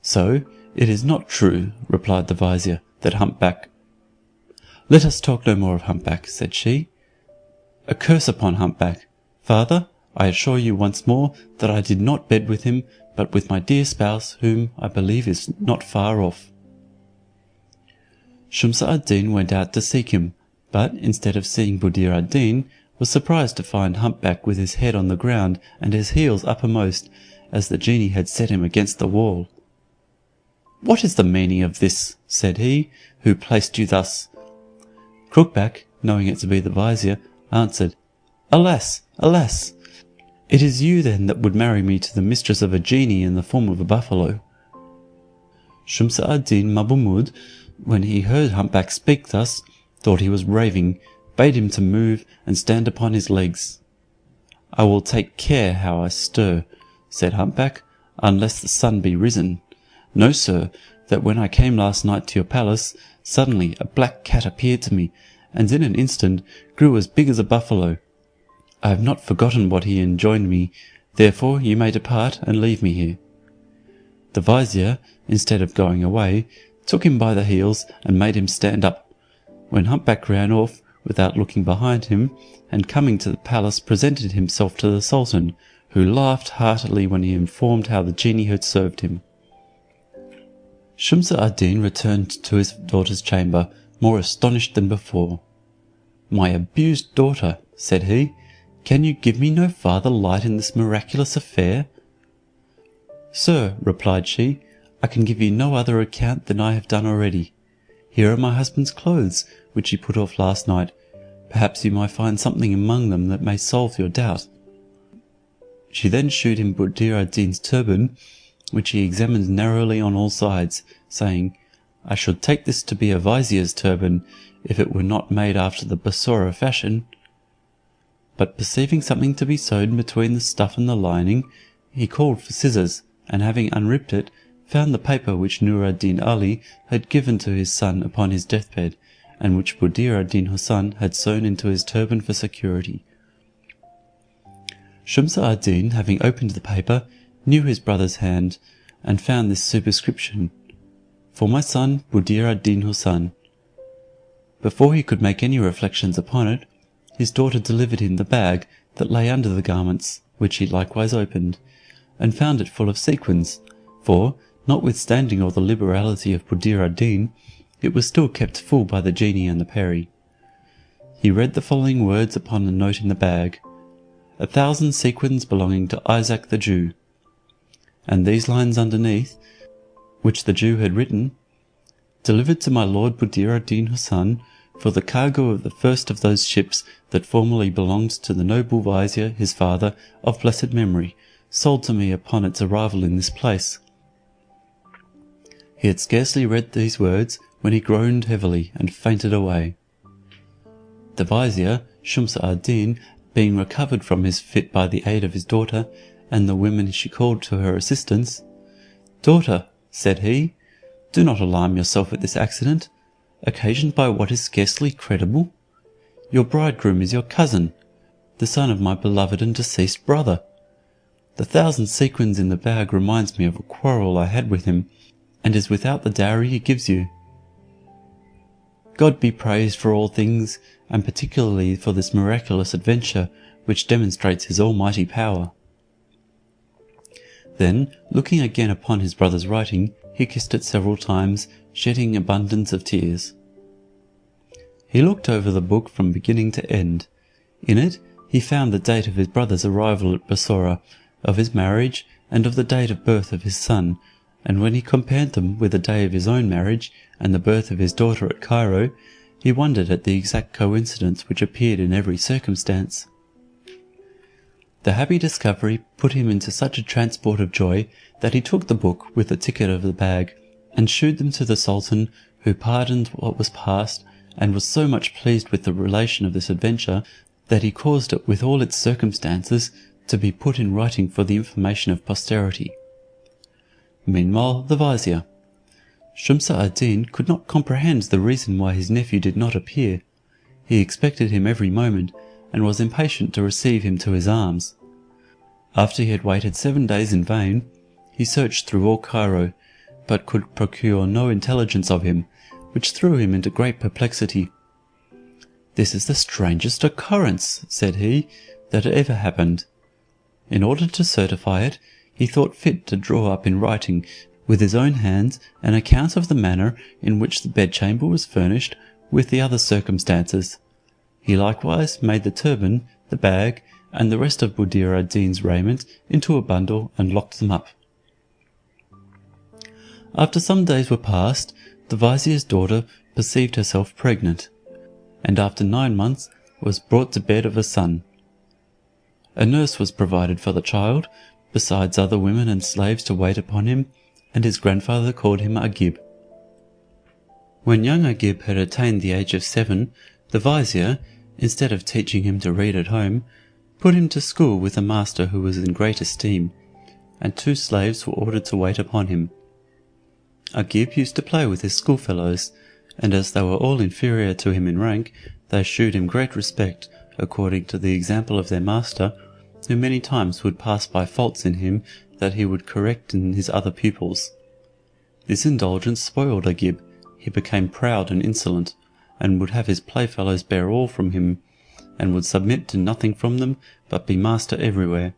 "So it is not true," replied the vizier, "that humpback—" "Let us talk no more of humpback," said she. "A curse upon humpback! Father, I assure you once more that I did not bed with him, but with my dear spouse, whom I believe is not far off." Shums ad-Din went out to seek him, but instead of seeing Buddir ad-Deen, was surprised to find humpback with his head on the ground and his heels uppermost, as the genie had set him against the wall. "What is the meaning of this?" said he. "Who placed you thus?" Crookback, knowing it to be the vizier, answered, "Alas, alas! It is you then that would marry me to the mistress of a genie in the form of a buffalo." Shums ad-Din Mabumud, when he heard humpback speak thus, thought he was raving, bade him to move and stand upon his legs. "I will take care how I stir," said humpback, "unless the sun be risen. Know, sir, that when I came last night to your palace, suddenly a black cat appeared to me, and in an instant grew as big as a buffalo. I have not forgotten what he enjoined me, therefore you may depart and leave me here." The vizier, instead of going away, took him by the heels and made him stand up, when humpback ran off without looking behind him, and coming to the palace presented himself to the Sultan, who laughed heartily when he informed how the genie had served him. Shums ad-Din returned to his daughter's chamber, more astonished than before. "My abused daughter," said he, "can you give me no farther light in this miraculous affair?" "Sir," replied she, "I can give you no other account than I have done already. Here are my husband's clothes, which he put off last night. Perhaps you might find something among them that may solve your doubt." She then shewed him Buddir ad-Deen's turban, which he examined narrowly on all sides, saying, "I should take this to be a vizier's turban, if it were not made after the Bassorah fashion." But perceiving something to be sewn between the stuff and the lining, he called for scissors, and having unripped it, found the paper which Nur ad-Din Ali had given to his son upon his deathbed, and which Buddir ad-Din Houssan had sewn into his turban for security. Shums ad-Din, having opened the paper, knew his brother's hand, and found this superscription: "For my son Buddir ad-Din Houssan." Before he could make any reflections upon it, his daughter delivered him the bag that lay under the garments, which he likewise opened, and found it full of sequins, for, notwithstanding all the liberality of Buddir ad-Din, it was still kept full by the genie and the peri. He read the following words upon a note in the bag: 1,000 sequins belonging to Isaac the Jew. And these lines underneath, which the Jew had written, delivered to my lord Buddir ad-Din Houssan for the cargo of the first of those ships that formerly belonged to the noble vizier his father of blessed memory, sold to me upon its arrival in this place. He had scarcely read these words when he groaned heavily and fainted away. The vizier, Shums ad-Din, being recovered from his fit by the aid of his daughter and the women she called to her assistance, "Daughter," said he, "do not alarm yourself at this accident, occasioned by what is scarcely credible. Your bridegroom is your cousin, the son of my beloved and deceased brother. The 1,000 sequins in the bag reminds me of a quarrel I had with him, and is without the dowry he gives you. God be praised for all things, and particularly for this miraculous adventure, which demonstrates his almighty power." Then, looking again upon his brother's writing, he kissed it several times, shedding abundance of tears. He looked over the book from beginning to end. In it he found the date of his brother's arrival at Bassorah, of his marriage, and of the date of birth of his son, and when he compared them with the day of his own marriage and the birth of his daughter at Cairo, he wondered at the exact coincidence which appeared in every circumstance. The happy discovery put him into such a transport of joy that he took the book with the ticket of the bag, and shewed them to the Sultan, who pardoned what was past, and was so much pleased with the relation of this adventure, that he caused it with all its circumstances to be put in writing for the information of posterity. Meanwhile the vizier, Shums ad-Din, could not comprehend the reason why his nephew did not appear. He expected him every moment, and was impatient to receive him to his arms. After he had waited 7 days in vain, he searched through all Cairo, but could procure no intelligence of him, which threw him into great perplexity. "This is the strangest occurrence," said he, "that ever happened." In order to certify it, he thought fit to draw up in writing, with his own hands, an account of the manner in which the bedchamber was furnished, with the other circumstances. He likewise made the turban, the bag, and the rest of Buddir ad-Din's raiment into a bundle, and locked them up. After some days were past, the vizier's daughter perceived herself pregnant, and after 9 months was brought to bed of a son. A nurse was provided for the child, besides other women and slaves to wait upon him, and his grandfather called him Agib. When young Agib had attained the age of 7, the vizier, instead of teaching him to read at home, put him to school with a master who was in great esteem, and 2 slaves were ordered to wait upon him. Agib used to play with his schoolfellows, and as they were all inferior to him in rank, they shewed him great respect, according to the example of their master, who many times would pass by faults in him that he would correct in his other pupils. This indulgence spoiled Agib. He became proud and insolent, and would have his playfellows bear all from him, and would submit to nothing from them, but be master everywhere,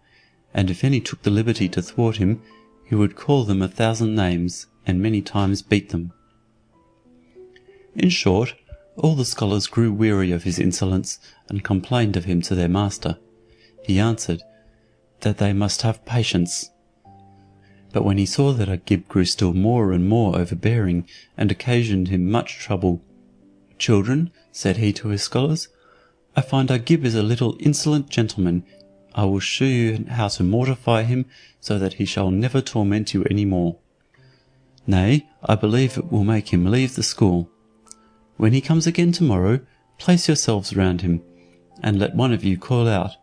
and if any took the liberty to thwart him, he would call them 1,000 names, and many times beat them. In short, all the scholars grew weary of his insolence, and complained of him to their master. He answered, that they must have patience. But when he saw that Agib grew still more and more overbearing, and occasioned him much trouble, "Children," said he to his scholars, "I find Agib is a little insolent gentleman. I will shew you how to mortify him, so that he shall never torment you any more. Nay, I believe it will make him leave the school. When he comes again tomorrow, place yourselves round him, and let one of you call out,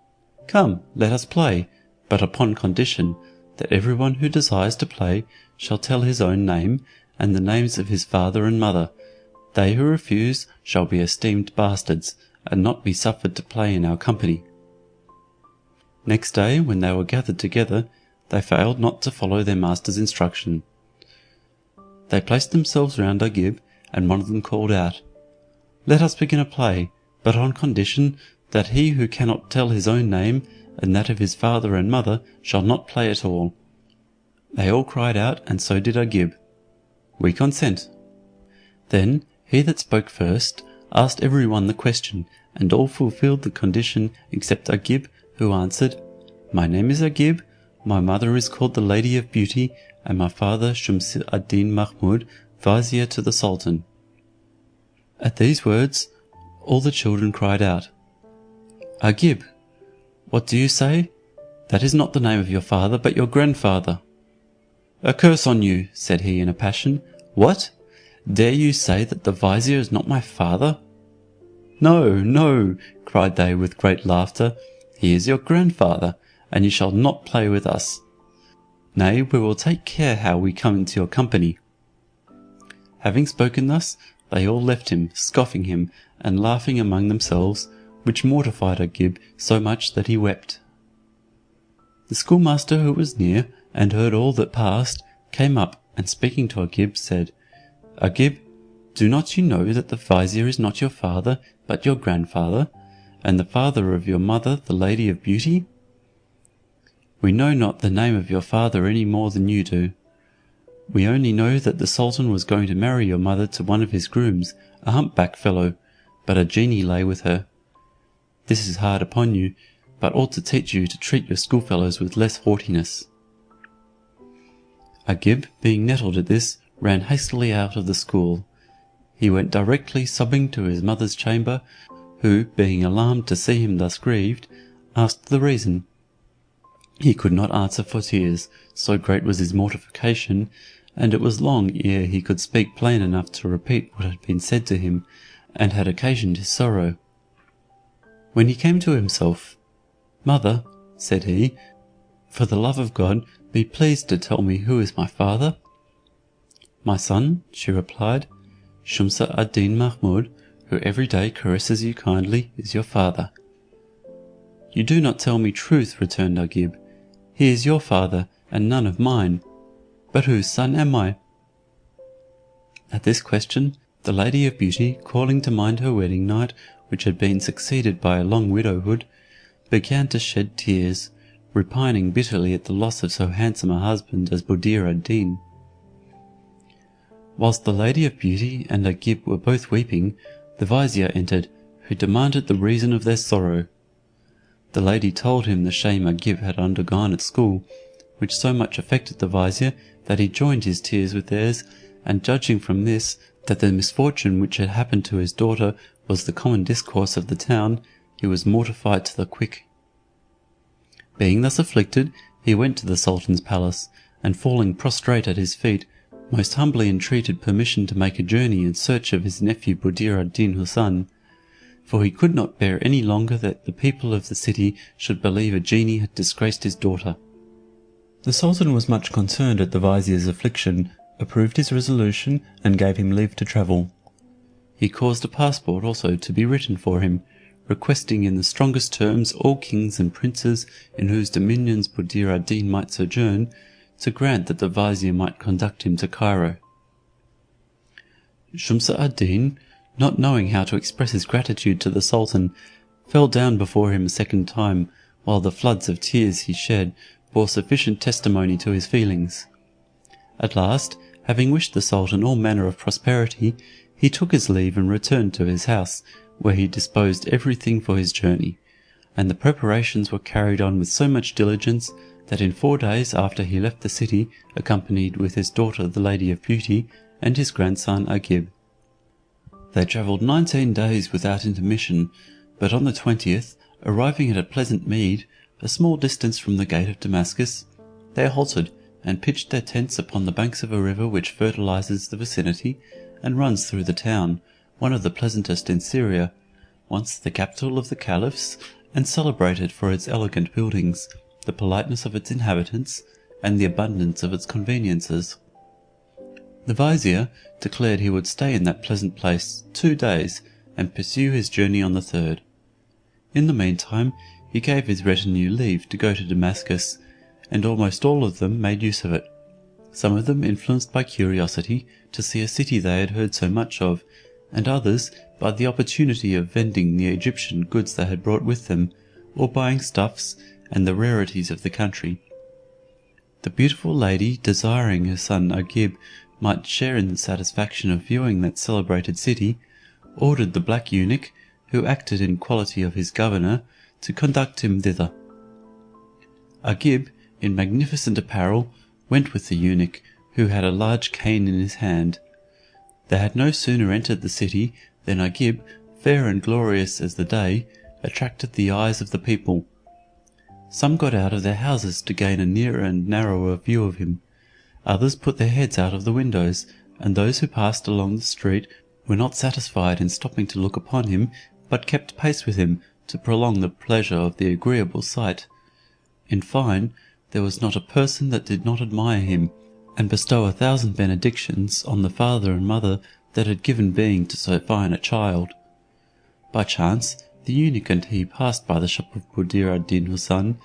'Come, let us play,' but upon condition that everyone who desires to play shall tell his own name, and the names of his father and mother. They who refuse shall be esteemed bastards, and not be suffered to play in our company." Next day, when they were gathered together, they failed not to follow their master's instruction. They placed themselves round Agib, and one of them called out, "Let us begin a play, but on condition that he who cannot tell his own name and that of his father and mother shall not play at all." They all cried out, and so did Agib, "We consent." Then he that spoke first asked every one the question, and all fulfilled the condition except Agib, who answered, "My name is Agib, my mother is called the Lady of Beauty, and my father Shams ad-Din Mahmud, vizier to the Sultan." At these words, all the children cried out, "Agib, what do you say? That is not the name of your father, but your grandfather." "A curse on you," said he in a passion. "What? Dare you say that the vizier is not my father?" "No, no," cried they with great laughter, "he is your grandfather, and you shall not play with us. Nay, we will take care how we come into your company." Having spoken thus, they all left him, scoffing him, and laughing among themselves, which mortified Agib so much that he wept. The schoolmaster, who was near, and heard all that passed, came up, and speaking to Agib, said, "Agib, do not you know that the vizier is not your father, but your grandfather, and the father of your mother, the Lady of Beauty? We know not the name of your father any more than you do. We only know that the Sultan was going to marry your mother to one of his grooms, a humpback fellow, but a genie lay with her. This is hard upon you, but ought to teach you to treat your schoolfellows with less haughtiness." Agib, being nettled at this, ran hastily out of the school. He went directly sobbing to his mother's chamber, who, being alarmed to see him thus grieved, asked the reason. He could not answer for tears, so great was his mortification, and it was long ere he could speak plain enough to repeat what had been said to him, and had occasioned his sorrow. When he came to himself, "Mother," said he, "for the love of God, be pleased to tell me who is my father." "My son," she replied, "Shams ad-Din Mahmud, who every day caresses you kindly, is your father." "You do not tell me truth," returned Agib. "He is your father, and none of mine. But whose son am I?" At this question, the Lady of Beauty, calling to mind her wedding night, which had been succeeded by a long widowhood, began to shed tears, repining bitterly at the loss of so handsome a husband as Buddir ad-Din. Whilst the Lady of Beauty and Agib were both weeping, the vizier entered, who demanded the reason of their sorrow. The lady told him the shame Agib had undergone at school, which so much affected the vizier that he joined his tears with theirs, and judging from this that the misfortune which had happened to his daughter was the common discourse of the town, he was mortified to the quick. Being thus afflicted, he went to the Sultan's palace, and falling prostrate at his feet, most humbly entreated permission to make a journey in search of his nephew Buddir ad-Din Houssun, for he could not bear any longer that the people of the city should believe a genie had disgraced his daughter. The Sultan was much concerned at the vizier's affliction, approved his resolution, and gave him leave to travel. He caused a passport also to be written for him, requesting in the strongest terms all kings and princes in whose dominions Buddir ad-Din might sojourn, to grant that the vizier might conduct him to Cairo. Shams ad-Din, not knowing how to express his gratitude to the Sultan, fell down before him a second time, while the floods of tears he shed bore sufficient testimony to his feelings. At last, having wished the Sultan all manner of prosperity, he took his leave and returned to his house, where he disposed everything for his journey, and the preparations were carried on with so much diligence that in 4 days after he left the city, accompanied with his daughter the Lady of Beauty, and his grandson Agib. They travelled 19 days without intermission, but on the 20th, arriving at a pleasant mead, a small distance from the gate of Damascus, they halted, and pitched their tents upon the banks of a river which fertilizes the vicinity, and runs through the town, one of the pleasantest in Syria, once the capital of the caliphs, and celebrated for its elegant buildings, the politeness of its inhabitants, and the abundance of its conveniences. The vizier declared he would stay in that pleasant place 2 days, and pursue his journey on the 3rd. In the meantime, he gave his retinue leave to go to Damascus, and almost all of them made use of it, some of them influenced by curiosity to see a city they had heard so much of, and others by the opportunity of vending the Egyptian goods they had brought with them, or buying stuffs and the rarities of the country. The beautiful lady, desiring her son Agib might share in the satisfaction of viewing that celebrated city, ordered the black eunuch, who acted in quality of his governor, to conduct him thither, Agib, in magnificent apparel, went with the eunuch, who had a large cane in his hand. They had no sooner entered the city than Agib, fair and glorious as the day, attracted the eyes of the people. Some got out of their houses to gain a nearer and narrower view of him. Others put their heads out of the windows, and those who passed along the street were not satisfied in stopping to look upon him, but kept pace with him to prolong the pleasure of the agreeable sight. In fine, there was not a person that did not admire him, and bestow 1,000 benedictions on the father and mother that had given being to so fine a child. By chance, the eunuch and he passed by the shop of Buddir ad-Din Houssun,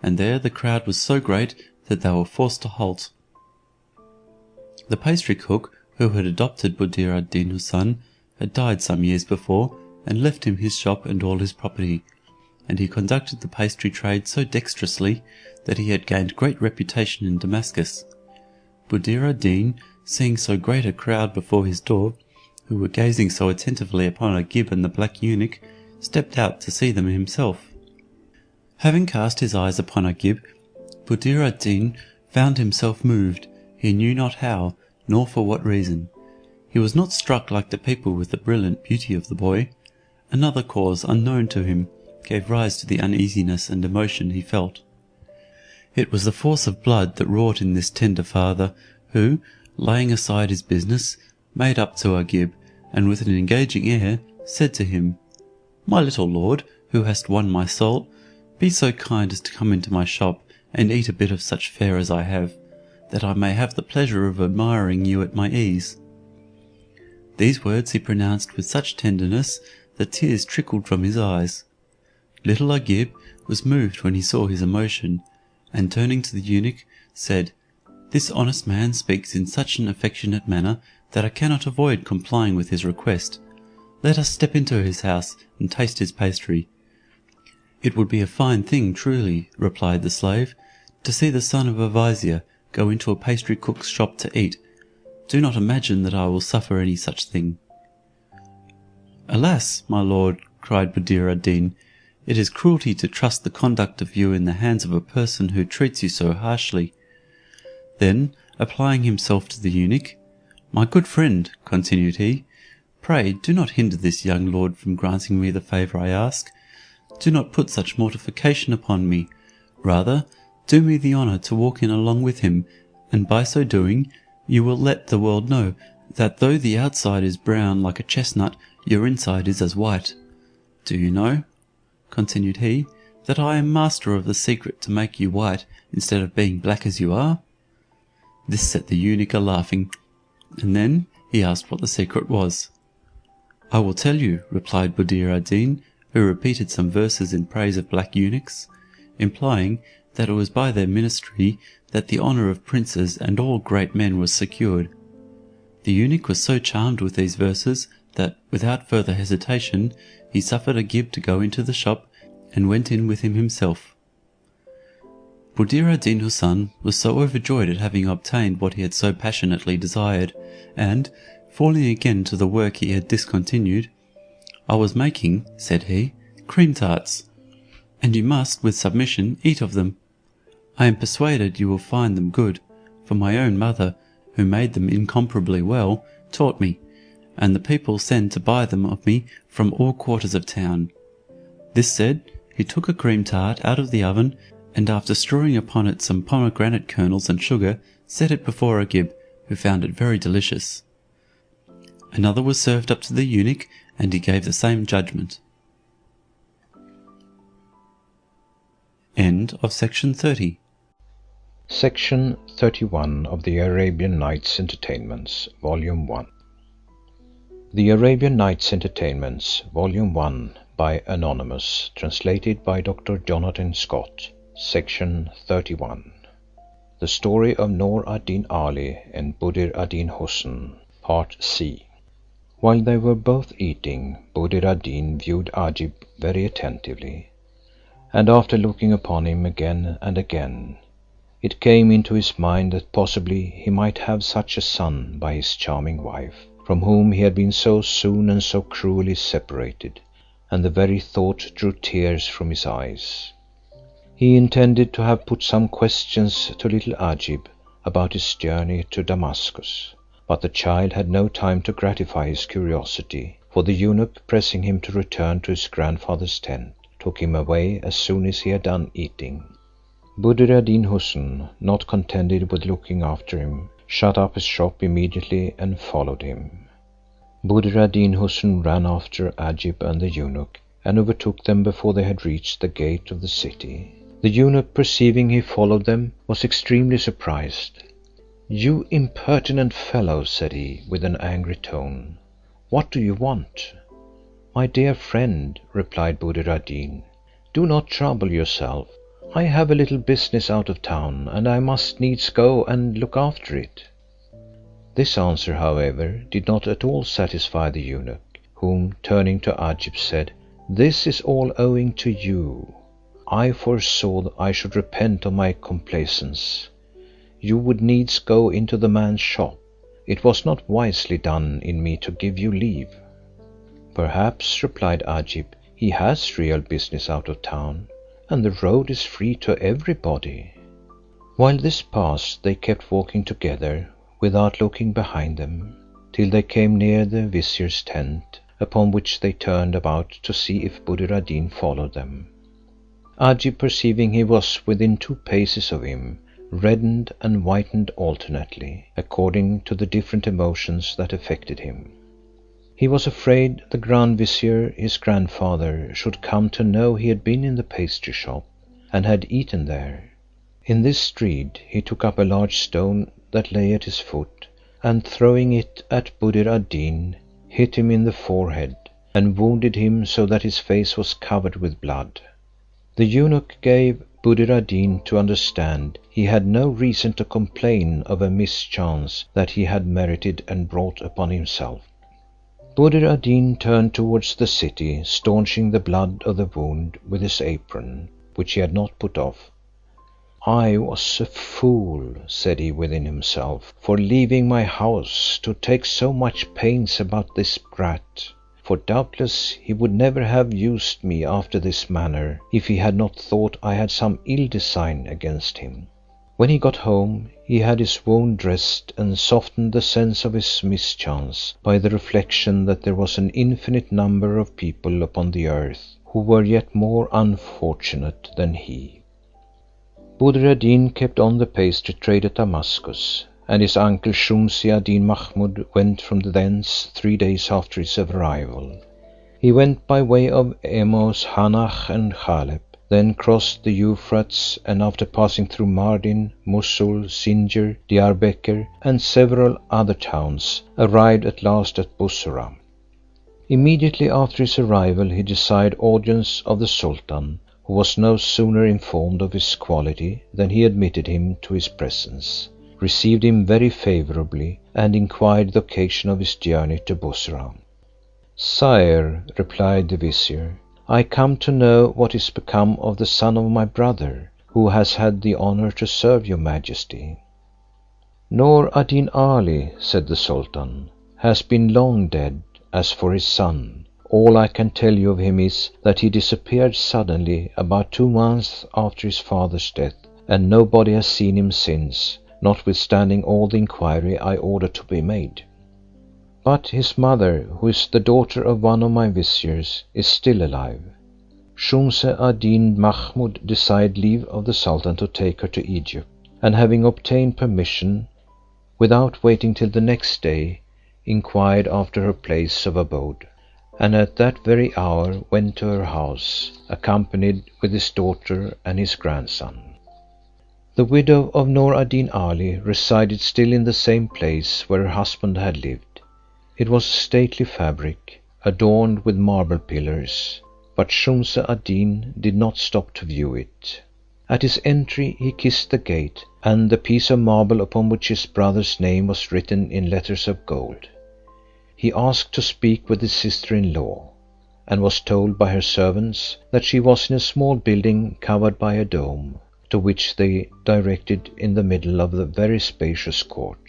and there the crowd was so great that they were forced to halt. The pastry cook, who had adopted Buddir ad-Din Houssun, had died some years before, and left him his shop and all his property, and he conducted the pastry trade so dexterously that he had gained great reputation in Damascus. Buddir ad-Din, seeing so great a crowd before his door, who were gazing so attentively upon Agib and the black eunuch, stepped out to see them himself. Having cast his eyes upon Agib, Buddir ad-Din found himself moved, he knew not how, nor for what reason. He was not struck like the people with the brilliant beauty of the boy. Another cause, unknown to him, gave rise to the uneasiness and emotion he felt. It was the force of blood that wrought in this tender father, who, laying aside his business, made up to Agib, and with an engaging air said to him, "My little lord, who hast won my soul, be so kind as to come into my shop, and eat a bit of such fare as I have, that I may have the pleasure of admiring you at my ease." These words he pronounced with such tenderness that tears trickled from his eyes. Little Agib was moved when he saw his emotion, and turning to the eunuch, said, "This honest man speaks in such an affectionate manner that I cannot avoid complying with his request. Let us step into his house and taste his pastry." "It would be a fine thing truly," replied the slave, "to see the son of a vizier go into a pastry cook's shop to eat. Do not imagine that I will suffer any such thing." "Alas, my lord," cried Buddir ad-Din, "it is cruelty to trust the conduct of you in the hands of a person who treats you so harshly." Then, applying himself to the eunuch, "My good friend," continued he, "pray do not hinder this young lord from granting me the favour I ask. Do not put such mortification upon me. Rather, do me the honour to walk in along with him, and by so doing, you will let the world know that though the outside is brown like a chestnut, your inside is as white. Do you know," continued he, "that I am master of the secret to make you white instead of being black as you are?" This set the eunuch a-laughing, and then he asked what the secret was. "I will tell you," replied Buddir ad-Din, who repeated some verses in praise of black eunuchs, implying that it was by their ministry that the honour of princes and all great men was secured. The eunuch was so charmed with these verses that, without further hesitation, he suffered Agib to go into the shop, and went in with him himself. Buddir ad-Din Houssun was so overjoyed at having obtained what he had so passionately desired, and, falling again to the work he had discontinued, "I was making," said he, "cream tarts, and you must, with submission, eat of them. I am persuaded you will find them good, for my own mother, who made them incomparably well, taught me, and the people send to buy them of me from all quarters of town." This said, he took a cream tart out of the oven, and after strewing upon it some pomegranate kernels and sugar, set it before Agib, who found it very delicious. Another was served up to the eunuch, and he gave the same judgment. End of section 30. Section 31 of the Arabian Nights Entertainments, Volume 1. The Arabian Nights Entertainments, Volume 1, by Anonymous, translated by Dr. Jonathan Scott. Section 31. The Story of Noor ad-Din Ali and Buddir ad-Din Houssun, Part C. While they were both eating, Buddir ad-Din viewed Agib very attentively, and after looking upon him again and again, it came into his mind that possibly he might have such a son by his charming wife, from whom he had been so soon and so cruelly separated, and the very thought drew tears from his eyes. He intended to have put some questions to little Ajib about his journey to Damascus, but the child had no time to gratify his curiosity, for the eunuch, pressing him to return to his grandfather's tent, took him away as soon as he had done eating. Buddir ad Deen Houssun, not contented with looking after him, shut up his shop immediately and followed him. Buddir ad Deen Houssun ran after Ajib and the eunuch, and overtook them before they had reached the gate of the city. The eunuch, perceiving he followed them, was extremely surprised. "You impertinent fellow," said he, with an angry tone, "what do you want?" "My dear friend," replied Buddir ad Deen, "do not trouble yourself. I have a little business out of town, and I must needs go and look after it." This answer, however, did not at all satisfy the eunuch, whom, turning to Ajib, said, "This is all owing to you. I foresaw I should repent of my complaisance. You would needs go into the man's shop. It was not wisely done in me to give you leave." "Perhaps," replied Ajib, "he has real business out of town, and the road is free to everybody." While this passed, they kept walking together without looking behind them, till they came near the vizier's tent, upon which they turned about to see if Buddir ad Deen followed them. Ajib, perceiving he was within 2 paces of him, reddened and whitened alternately, according to the different emotions that affected him. He was afraid the Grand Vizier, his grandfather, should come to know he had been in the pastry shop, and had eaten there. In this dread he took up a large stone that lay at his foot, and throwing it at Buddir ad Deen, hit him in the forehead, and wounded him so that his face was covered with blood. The eunuch gave Buddir ad Deen to understand he had no reason to complain of a mischance that he had merited and brought upon himself. Buddir ad Deen turned towards the city, staunching the blood of the wound with his apron, which he had not put off. "I was a fool," said he within himself, "for leaving my house to take so much pains about this brat, for doubtless he would never have used me after this manner, if he had not thought I had some ill design against him." When he got home, he had his wound dressed, and softened the sense of his mischance by the reflection that there was an infinite number of people upon the earth who were yet more unfortunate than he. Buddir ad Deen kept on the pastry trade at Damascus, and his uncle Shumse ad Deen Mahmud went from thence 3 days after his arrival. He went by way of Emos, Hanach, and Khaleb, then crossed the Euphrates, and after passing through Mardin, Mosul, Sinjar, Diyarbekir, and several other towns, arrived at last at Bussorah. Immediately after his arrival he desired audience of the Sultan, who was no sooner informed of his quality than he admitted him to his presence, received him very favourably, and inquired the occasion of his journey to Bussorah. "Sire," replied the vizier, "I come to know what is become of the son of my brother, who has had the honour to serve your majesty." "Noor ad Deen Ali," said the Sultan, "has been long dead. As for his son, all I can tell you of him is, that he disappeared suddenly about 2 months after his father's death, and nobody has seen him since, notwithstanding all the inquiry I ordered to be made. But his mother, who is the daughter of one of my viziers, is still alive. Shumse ad Deen Mahmud desired leave of the Sultan to take her to Egypt, and having obtained permission, without waiting till the next day, inquired after her place of abode, and at that very hour went to her house, accompanied with his daughter and his grandson. The widow of Noor ad Deen Ali resided still in the same place where her husband had lived. It was a stately fabric, adorned with marble pillars, but Shumse ad Deen did not stop to view it. At his entry he kissed the gate, and the piece of marble upon which his brother's name was written in letters of gold. He asked to speak with his sister-in-law, and was told by her servants that she was in a small building covered by a dome, to which they directed in the middle of the very spacious court.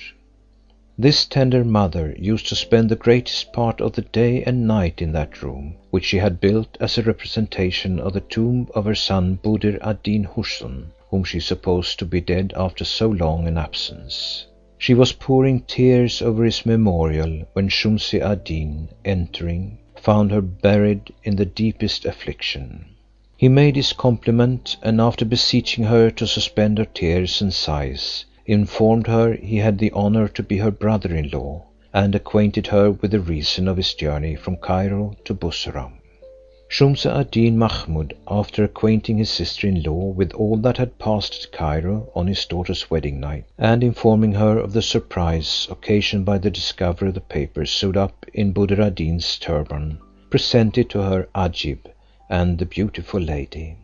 This tender mother used to spend the greatest part of the day and night in that room, which she had built as a representation of the tomb of her son Buddir ad-Deen Houssun, whom she supposed to be dead after so long an absence. She was pouring tears over his memorial when Shumse ad-Deen, entering, found her buried in the deepest affliction. He made his compliment, and after beseeching her to suspend her tears and sighs, informed her he had the honour to be her brother-in-law, and acquainted her with the reason of his journey from Cairo to Bussorah. Shumse ad-Deen Mahmud, after acquainting his sister-in-law with all that had passed at Cairo on his daughter's wedding night, and informing her of the surprise occasioned by the discovery of the papers sewed up in Buddir ad-Deen's turban, presented to her Ajib and the beautiful lady.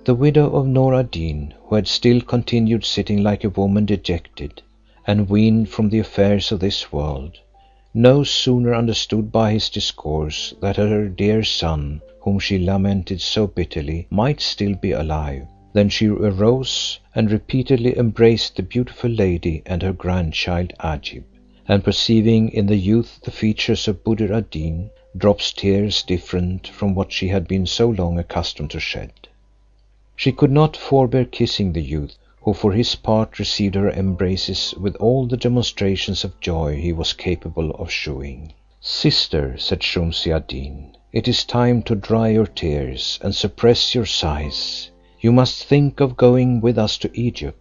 The widow of Noor ad-Deen, who had still continued sitting like a woman dejected, and weaned from the affairs of this world, no sooner understood by his discourse that her dear son, whom she lamented so bitterly, might still be alive, than she arose and repeatedly embraced the beautiful lady and her grandchild Ajib, and perceiving in the youth the features of Buddir ad-Deen, drops tears different from what she had been so long accustomed to shed. She could not forbear kissing the youth, who for his part received her embraces with all the demonstrations of joy he was capable of shewing. "Sister," said Shumse ad-Deen, "it is time to dry your tears, and suppress your sighs. You must think of going with us to Egypt.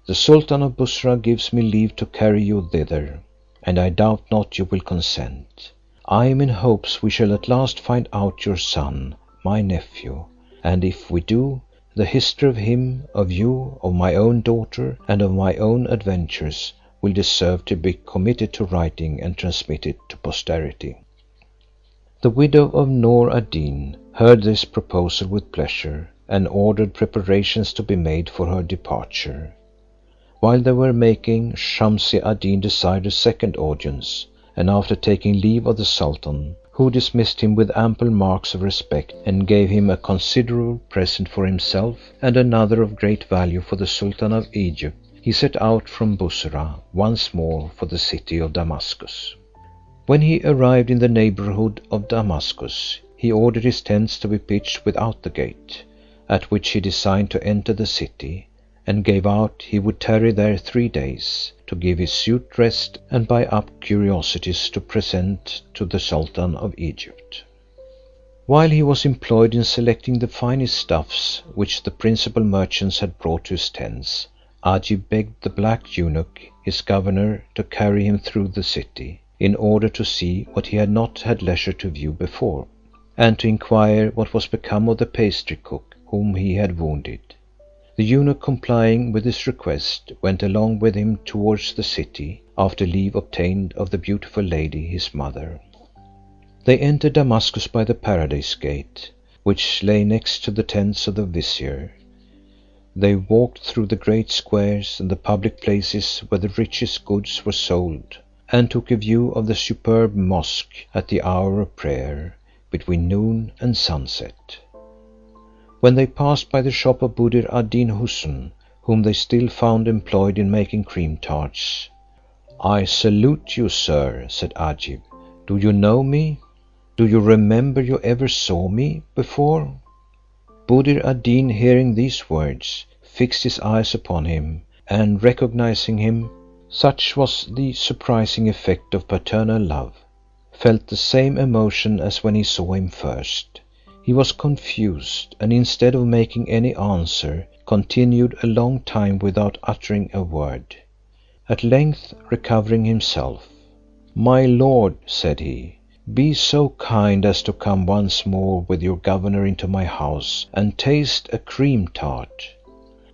The Sultan of Bussorah gives me leave to carry you thither, and I doubt not you will consent. I am in hopes we shall at last find out your son, my nephew, and if we do, the history of him, of you, of my own daughter, and of my own adventures will deserve to be committed to writing and transmitted to posterity." The widow of Noor ad-Deen heard this proposal with pleasure, and ordered preparations to be made for her departure. While they were making, Shumse ad-Deen desired a second audience, and after taking leave of the Sultan, who dismissed him with ample marks of respect, and gave him a considerable present for himself, and another of great value for the Sultan of Egypt, he set out from Bussorah once more for the city of Damascus. When he arrived in the neighbourhood of Damascus, he ordered his tents to be pitched without the gate, at which he designed to enter the city, and gave out he would tarry there 3 days, to give his suit rest, and buy up curiosities to present to the Sultan of Egypt. While he was employed in selecting the finest stuffs which the principal merchants had brought to his tents, Ajib begged the black eunuch, his governor, to carry him through the city, in order to see what he had not had leisure to view before, and to inquire what was become of the pastry cook whom he had wounded. The eunuch, complying with his request, went along with him towards the city, after leave obtained of the beautiful lady his mother. They entered Damascus by the Paradise Gate, which lay next to the tents of the vizier. They walked through the great squares and the public places where the richest goods were sold, and took a view of the superb mosque at the hour of prayer, between noon and sunset. When they passed by the shop of Buddir ad-Deen Houssun, whom they still found employed in making cream tarts, "I salute you, sir," said Ajib. "Do you know me? Do you remember you ever saw me before?" Buddir ad-Deen, hearing these words, fixed his eyes upon him, and recognizing him, such was the surprising effect of paternal love, felt the same emotion as when he saw him first. He was confused, and instead of making any answer, continued a long time without uttering a word. At length, recovering himself, "My lord," said he, "be so kind as to come once more with your governor into my house, and taste a cream tart.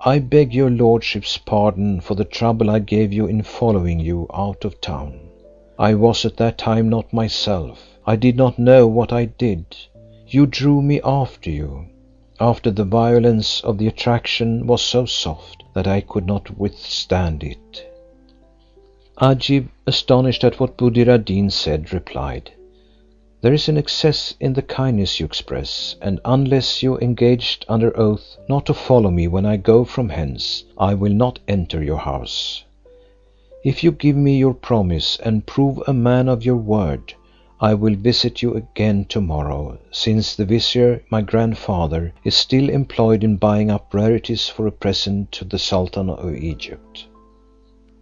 I beg your lordship's pardon for the trouble I gave you in following you out of town. I was at that time not myself. I did not know what I did. You drew me after you. After the violence of the attraction was so soft that I could not withstand it." Ajib, astonished at what Buddir ad-Deen said, replied, "There is an excess in the kindness you express, and unless you engaged under oath not to follow me when I go from hence, I will not enter your house." If you give me your promise and prove a man of your word, I will visit you again tomorrow, since the vizier, my grandfather, is still employed in buying up rarities for a present to the Sultan of Egypt."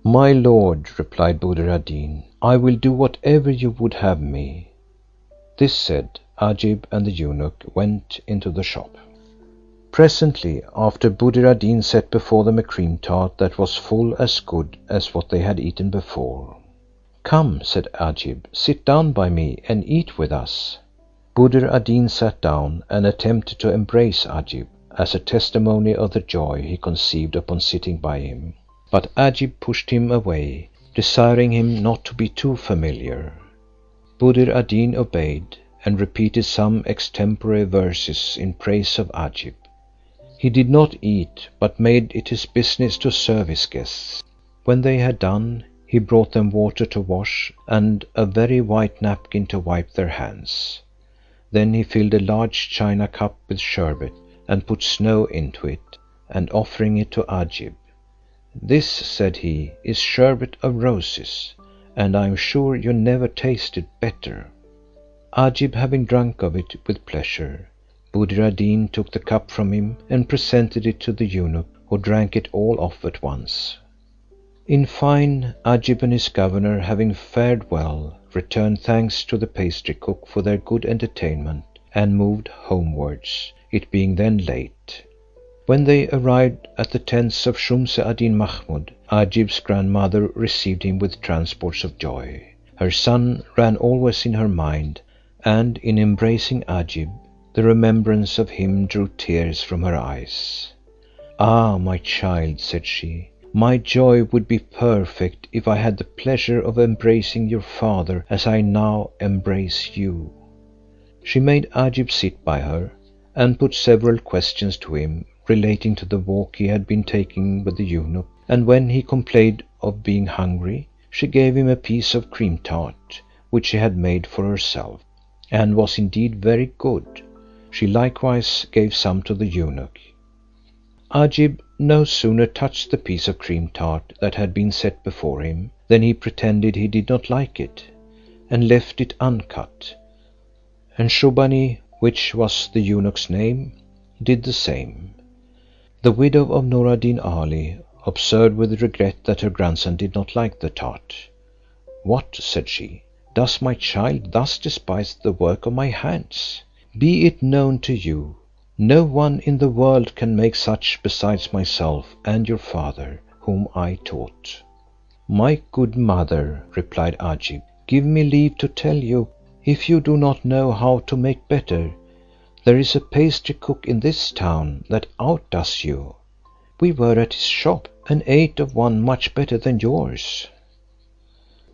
"My lord," replied Buddir ad Deen, "I will do whatever you would have me." This said, Agib and the eunuch went into the shop. Presently after, Buddir ad Deen set before them a cream tart that was full as good as what they had eaten before. "Come," said Agib, "sit down by me and eat with us." Buddir ad Deen sat down and attempted to embrace Agib, as a testimony of the joy he conceived upon sitting by him. But Agib pushed him away, desiring him not to be too familiar. Buddir ad Deen obeyed, and repeated some extempore verses in praise of Agib. He did not eat, but made it his business to serve his guests. When they had done, he brought them water to wash, and a very white napkin to wipe their hands. Then he filled a large china cup with sherbet, and put snow into it, and offering it to Agib, "This," said he, "is sherbet of roses, and I am sure you never tasted better." Agib having drunk of it with pleasure, Buddir ad Deen took the cup from him and presented it to the eunuch, who drank it all off at once. In fine, Agib and his governor, having fared well, returned thanks to the pastry cook for their good entertainment, and moved homewards, it being then late. When they arrived at the tents of Shumse ad Deen Mahmud, Agib's grandmother received him with transports of joy. Her son ran always in her mind, and in embracing Agib, the remembrance of him drew tears from her eyes. "Ah, my child," said she, "my joy would be perfect if I had the pleasure of embracing your father as I now embrace you." She made Agib sit by her, and put several questions to him, relating to the walk he had been taking with the eunuch, and when he complained of being hungry, she gave him a piece of cream tart, which she had made for herself, and was indeed very good. She likewise gave some to the eunuch. Agib no sooner touched the piece of cream tart that had been set before him, than he pretended he did not like it, and left it uncut, and Shubani, which was the eunuch's name, did the same. The widow of Nur ad Deen Ali observed with regret that her grandson did not like the tart. "What," said she, "does my child thus despise the work of my hands? Be it known to you, no one in the world can make such besides myself and your father, whom I taught." "My good mother," replied Agib, "give me leave to tell you, if you do not know how to make better, there is a pastry cook in this town that outdoes you. We were at his shop, and ate of one much better than yours."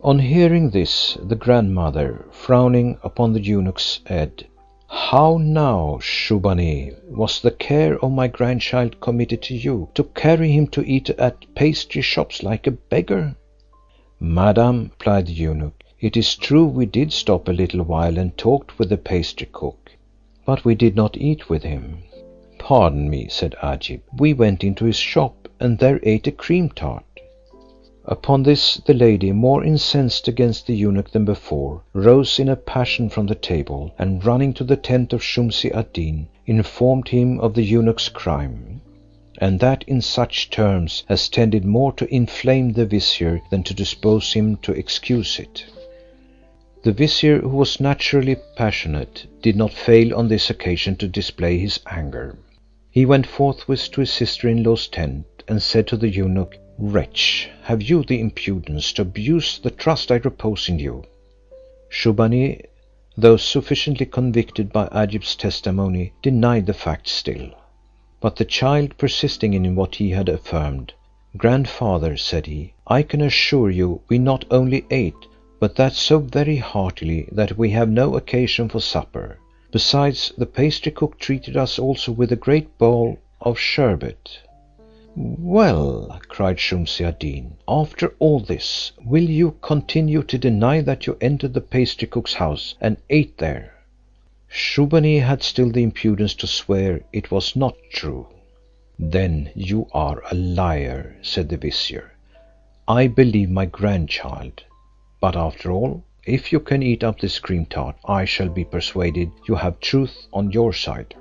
On hearing this, the grandmother, frowning upon the eunuch's head, "How now, Shubani, was the care of my grandchild committed to you, to carry him to eat at pastry shops like a beggar?" "Madam," replied the eunuch, "it is true we did stop a little while and talked with the pastry cook, but we did not eat with him." "Pardon me," said Agib, "we went into his shop, and there ate a cream tart." Upon this the lady, more incensed against the eunuch than before, rose in a passion from the table, and running to the tent of Shumse ad Deen, informed him of the eunuch's crime, and that in such terms as tended more to inflame the vizier than to dispose him to excuse it. The vizier, who was naturally passionate, did not fail on this occasion to display his anger. He went forthwith to his sister-in-law's tent, and said to the eunuch, "Wretch, have you the impudence to abuse the trust I repose in you?" Shubani, though sufficiently convicted by Agib's testimony, denied the fact still. But the child persisting in what he had affirmed, "Grandfather," said he, "I can assure you we not only ate, but that so very heartily, that we have no occasion for supper. Besides, the pastry cook treated us also with a great bowl of sherbet." "Well," cried Shumse ad Deen, "after all this, will you continue to deny that you entered the pastry cook's house, and ate there?" Shubani had still the impudence to swear it was not true. "Then you are a liar," said the vizier. I believe my grandchild. But after all, if you can eat up this cream tart, I shall be persuaded you have truth on your side."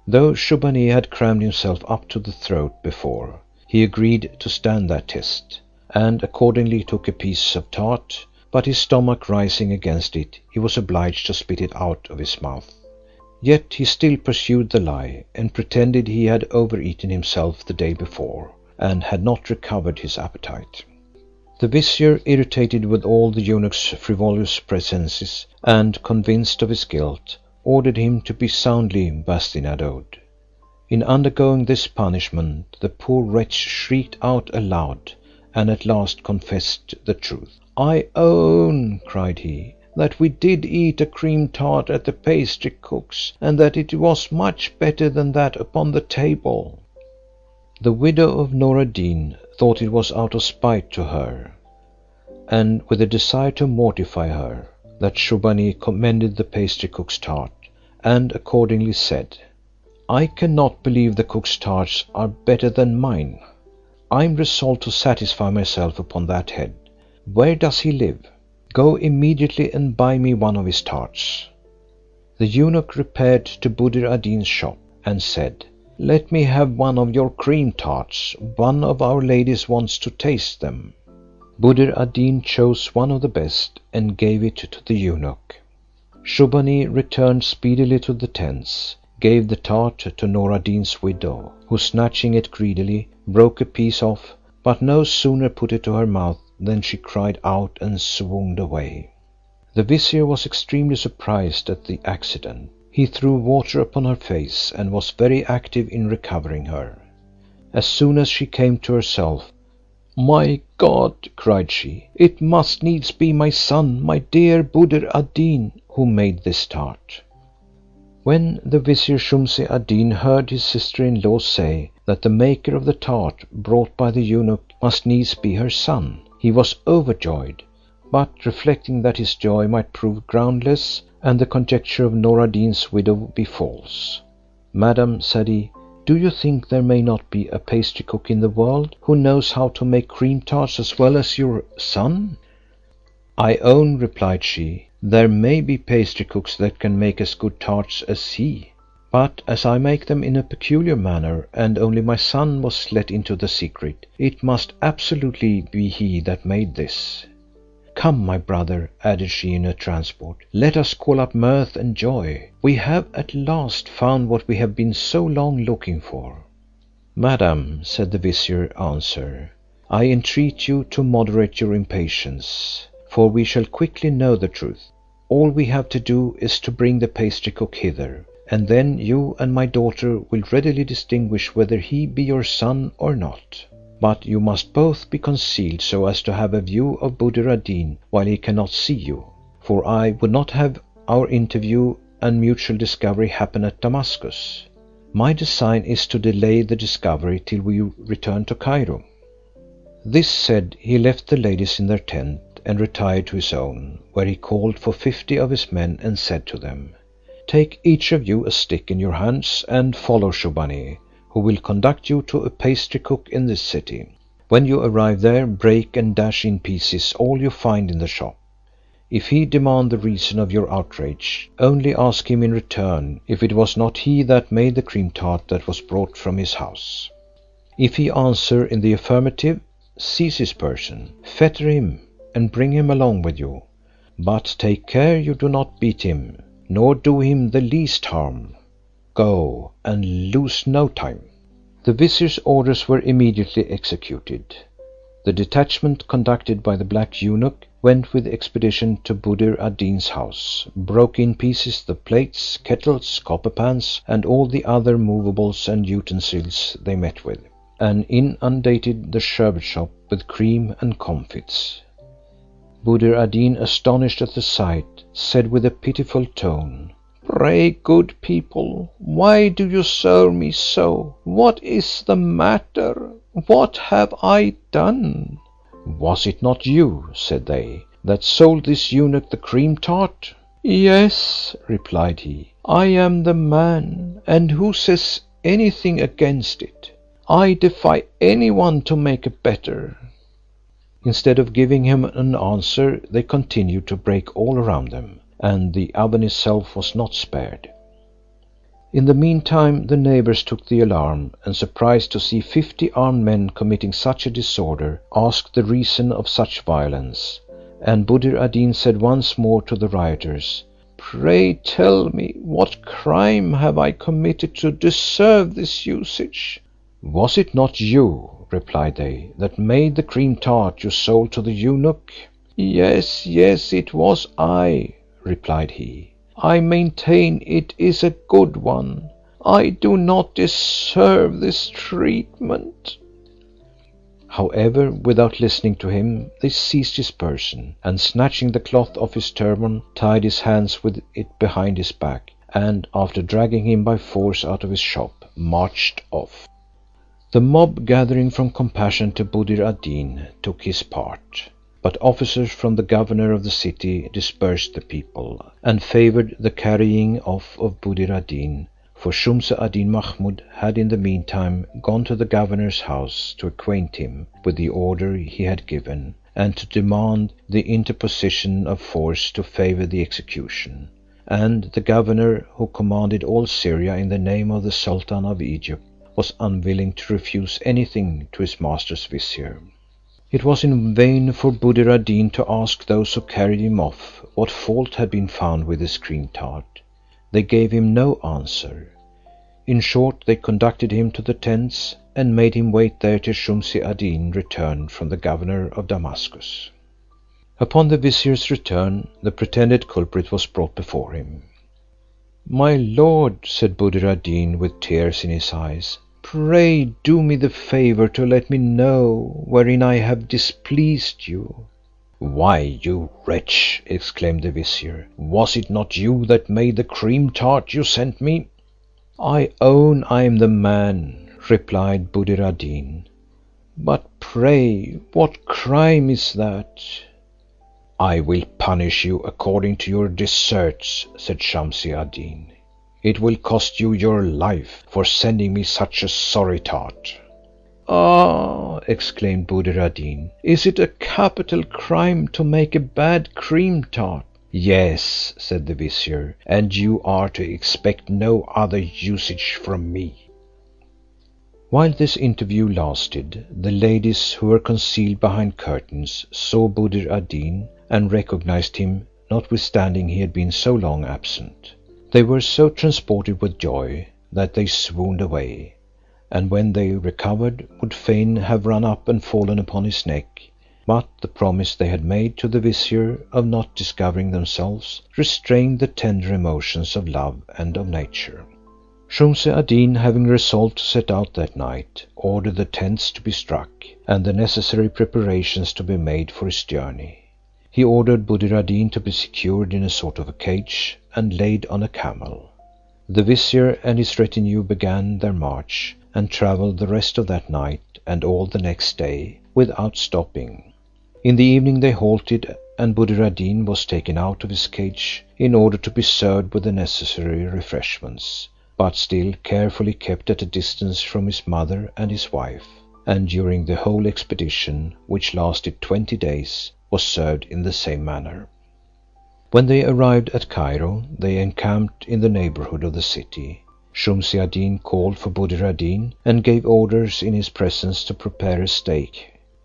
Though Shubbaunee had crammed himself up to the throat before, he agreed to stand that test, and accordingly took a piece of tart, but his stomach rising against it, he was obliged to spit it out of his mouth. Yet he still pursued the lie, and pretended he had overeaten himself the day before, and had not recovered his appetite. The vizier, irritated with all the eunuch's frivolous presences, and convinced of his guilt, ordered him to be soundly bastinadoed. In undergoing this punishment, the poor wretch shrieked out aloud, and at last confessed the truth. "I own," cried he, "that we did eat a cream tart at the pastry cook's, and that it was much better than that upon the table." The widow of Noor ad Deen thought it was out of spite to her, and with a desire to mortify her, that Shubbaunee commended the pastry cook's tart, and accordingly said, "I cannot believe the cook's tarts are better than mine. I am resolved to satisfy myself upon that head. Where does he live? Go immediately and buy me one of his tarts." The eunuch repaired to Buddir ad Deen's shop, and said, "Let me have one of your cream tarts. One of our ladies wants to taste them." Buddir ad Deen chose one of the best, and gave it to the eunuch. Shubbaunee returned speedily to the tents, gave the tart to Noor ad Deen's widow, who, snatching it greedily, broke a piece off, but no sooner put it to her mouth than she cried out and swooned away. The vizier was extremely surprised at the accident. He threw water upon her face, and was very active in recovering her. As soon as she came to herself, "My God," cried she, "it must needs be my son, my dear Buddir ad Deen, who made this tart." When the vizier Shumse ad Deen heard his sister-in-law say that the maker of the tart brought by the eunuch must needs be her son, he was overjoyed, but reflecting that his joy might prove groundless, and the conjecture of Noor ad Deen's widow be false, "Madam," said he, "do you think there may not be a pastry cook in the world who knows how to make cream tarts as well as your son?" "I own," replied she, "there may be pastry cooks that can make as good tarts as he, but as I make them in a peculiar manner, and only my son was let into the secret, it must absolutely be he that made this. Come, my brother," added she in a transport, "let us call up mirth and joy. We have at last found what we have been so long looking for." "Madam," said the vizier answer, "I entreat you to moderate your impatience, for we shall quickly know the truth. All we have to do is to bring the pastry cook hither, and then you and my daughter will readily distinguish whether he be your son or not. But you must both be concealed so as to have a view of Buddir ad Deen while he cannot see you, for I would not have our interview and mutual discovery happen at Damascus. My design is to delay the discovery till we return to Cairo." This said, he left the ladies in their tent, and retired to his own, where he called for 50 of his men, and said to them, "Take each of you a stick in your hands, and follow Shubbaunee, who will conduct you to a pastry cook in this city. When you arrive there, break and dash in pieces all you find in the shop. If he demand the reason of your outrage, only ask him in return if it was not he that made the cream tart that was brought from his house. If he answer in the affirmative, seize his person, fetter him, and bring him along with you, but take care you do not beat him, nor do him the least harm. Go, and lose no time." The vizier's orders were immediately executed. The detachment, conducted by the black eunuch, went with expedition to Buddir ad Deen's house, broke in pieces the plates, kettles, copper pans, and all the other movables and utensils they met with, and inundated the sherbet shop with cream and comfits. Buddir ad Deen, astonished at the sight, said with a pitiful tone, "Pray, good people, why do you serve me so? What is the matter? What have I done?" "Was it not you," said they, "that sold this eunuch the cream tart?" "Yes," replied he, "I am the man, and who says anything against it? I defy anyone to make a better." Instead of giving him an answer, they continued to break all around them, and the oven itself was not spared. In the meantime the neighbours took the alarm, and surprised to see 50 armed men committing such a disorder, asked the reason of such violence, and Buddir ad Deen said once more to the rioters, "Pray tell me, what crime have I committed to deserve this usage?" "Was it not you," replied they, "that made the cream tart you sold to the eunuch?" "Yes, yes, it was I," replied he. "I maintain it is a good one. I do not deserve this treatment." However, without listening to him, they seized his person, and snatching the cloth off his turban, tied his hands with it behind his back, and, after dragging him by force out of his shop, marched off. The mob, gathering from compassion to Buddir ad Deen, took his part. But officers from the governor of the city dispersed the people, and favoured the carrying off of Buddir ad Deen, for Shumse ad Deen Mahmud had in the meantime gone to the governor's house to acquaint him with the order he had given, and to demand the interposition of force to favour the execution. And the governor, who commanded all Syria in the name of the Sultan of Egypt, was unwilling to refuse anything to his master's vizier. It was in vain for Buddir ad Deen to ask those who carried him off what fault had been found with his cream tart. They gave him no answer. In short, they conducted him to the tents, and made him wait there till Shumse ad Deen returned from the governor of Damascus. Upon the vizier's return, the pretended culprit was brought before him. "My lord," said Buddir ad Deen with tears in his eyes, "pray do me the favour to let me know wherein I have displeased you." "Why, you wretch," exclaimed the vizier, "was it not you that made the cream tart you sent me?" "I own I am the man," replied Buddir ad Deen, "but pray what crime is that?" "I will punish you according to your deserts," said Shumse ad Deen. "It will cost you your life for sending me such a sorry tart." "Ah!" exclaimed Buddir ad Deen, "is it a capital crime to make a bad cream tart?" "Yes," said the vizier, "and you are to expect no other usage from me." While this interview lasted, the ladies, who were concealed behind curtains, saw Buddir ad Deen, and recognized him, notwithstanding he had been so long absent. They were so transported with joy that they swooned away, and when they recovered, would fain have run up and fallen upon his neck, but the promise they had made to the vizier of not discovering themselves restrained the tender emotions of love and of nature. Shumse ad Deen, having resolved to set out that night, ordered the tents to be struck, and the necessary preparations to be made for his journey. He ordered Buddir ad Deen to be secured in a sort of a cage, and laid on a camel. The vizier and his retinue began their march, and travelled the rest of that night and all the next day, without stopping. In the evening they halted, and Buddir ad Deen was taken out of his cage, in order to be served with the necessary refreshments, but still carefully kept at a distance from his mother and his wife, and during the whole expedition, which lasted 20 days, was served in the same manner. When they arrived at Cairo, they encamped in the neighbourhood of the city. Shumse ad Deen called for Buddir ad Deen, and gave orders in his presence to prepare a stake.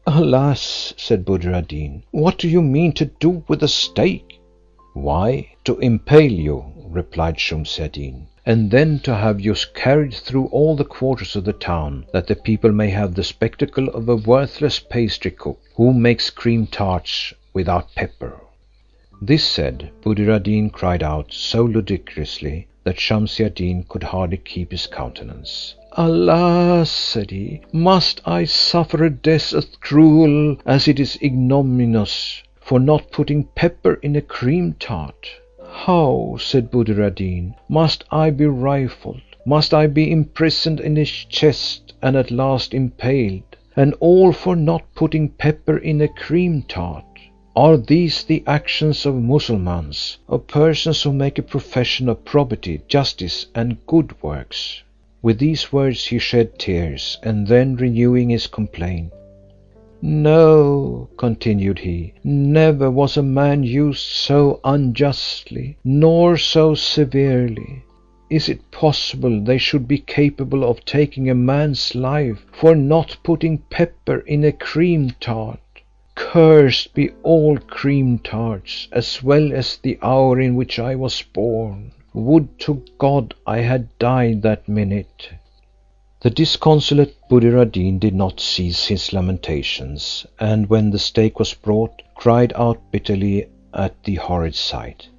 "Alas," said Buddir ad Deen, "what do you mean to do with a stake?" "Why, to impale you," replied Shumse ad Deen, "and then to have you carried through all the quarters of the town, that the people may have the spectacle of a worthless pastry cook, who makes cream tarts without pepper." This said, Buddir ad Deen cried out so ludicrously that Shumse ad Deen could hardly keep his countenance. "Alas," said he, "must I suffer a death as cruel as it is ignominious, for not putting pepper in a cream tart?" "How," said Buddir ad Deen, "must I be rifled? Must I be imprisoned in a chest, and at last impaled? And all for not putting pepper in a cream tart? Are these the actions of Mussulmans, of persons who make a profession of probity, justice, and good works?" With these words he shed tears, and then renewing his complaint, No, continued he, never was a man used so unjustly, nor so severely. Is it possible they should be capable of taking a man's life for not putting pepper in a cream tart? Cursed be all cream tarts, as well as the hour in which I was born. Would to God I had died that minute. The disconsolate Buddir ad Deen did not cease his lamentations, and when the steak was brought, cried out bitterly at the horrid sight.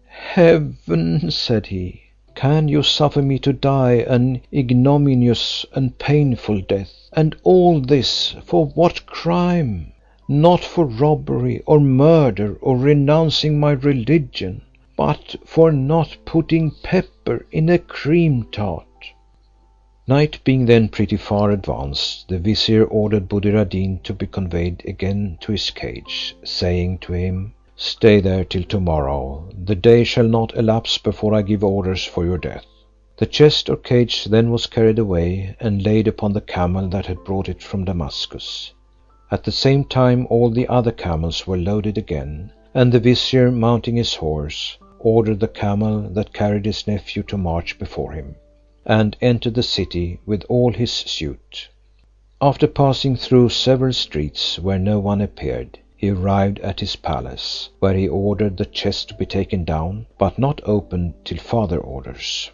Heaven, said he, can you suffer me to die an ignominious and painful death? And all this for what crime? Not for robbery or murder or renouncing my religion, but for not putting pepper in a cream tart. Night being then pretty far advanced, the vizier ordered Buddir ad Deen to be conveyed again to his cage, saying to him, Stay there till tomorrow, the day shall not elapse before I give orders for your death. The chest or cage then was carried away, and laid upon the camel that had brought it from Damascus. At the same time all the other camels were loaded again, and the vizier, mounting his horse, ordered the camel that carried his nephew to march before him, and entered the city with all his suite. After passing through several streets where no one appeared, he arrived at his palace, where he ordered the chest to be taken down, but not opened till farther orders.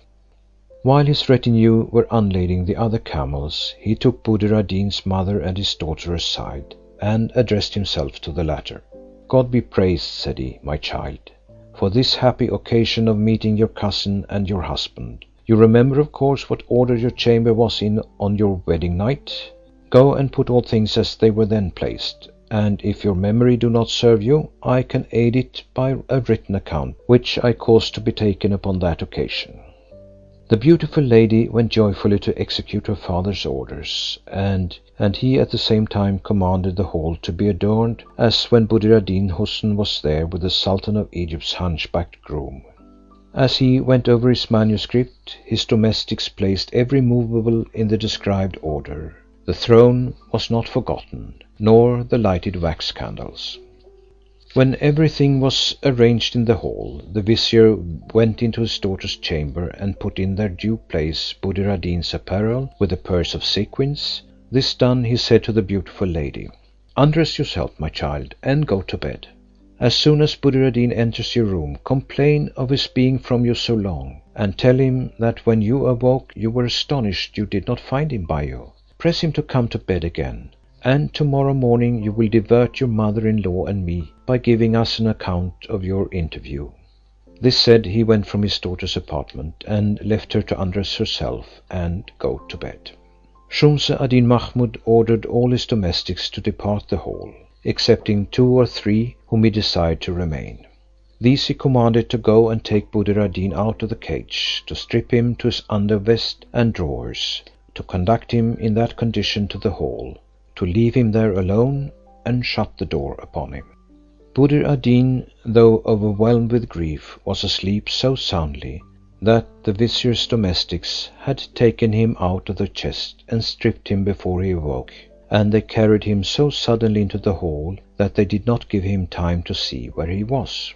While his retinue were unlading the other camels, he took Buddir ad Deen's mother and his daughter aside, and addressed himself to the latter. God be praised, said he, my child, for this happy occasion of meeting your cousin and your husband. You remember, of course, what order your chamber was in on your wedding night. Go and put all things as they were then placed, and if your memory do not serve you, I can aid it by a written account, which I caused to be taken upon that occasion. The beautiful lady went joyfully to execute her father's orders, and he at the same time commanded the hall to be adorned, as when Buddir ad Deen Houssun was there with the Sultan of Egypt's hunchbacked groom. As he went over his manuscript, his domestics placed every movable in the described order. The throne was not forgotten, nor the lighted wax candles. When everything was arranged in the hall, the vizier went into his daughter's chamber and put in their due place Buddir ad Deen's apparel with a purse of sequins. This done, he said to the beautiful lady, Undress yourself, my child, and go to bed. As soon as Buddir ad Deen enters your room, complain of his being from you so long, and tell him that when you awoke you were astonished you did not find him by you. Press him to come to bed again, and tomorrow morning you will divert your mother-in-law and me by giving us an account of your interview. This said, he went from his daughter's apartment, and left her to undress herself and go to bed. Shumse ad Deen Mahmud ordered all his domestics to depart the hall, excepting 2 or 3 whom he desired to remain. These he commanded to go and take Buddir ad Deen out of the cage, to strip him to his undervest and drawers, to conduct him in that condition to the hall, to leave him there alone, and shut the door upon him. Buddir ad Deen, though overwhelmed with grief, was asleep so soundly that the vizier's domestics had taken him out of the chest and stripped him before he awoke, and they carried him so suddenly into the hall that they did not give him time to see where he was.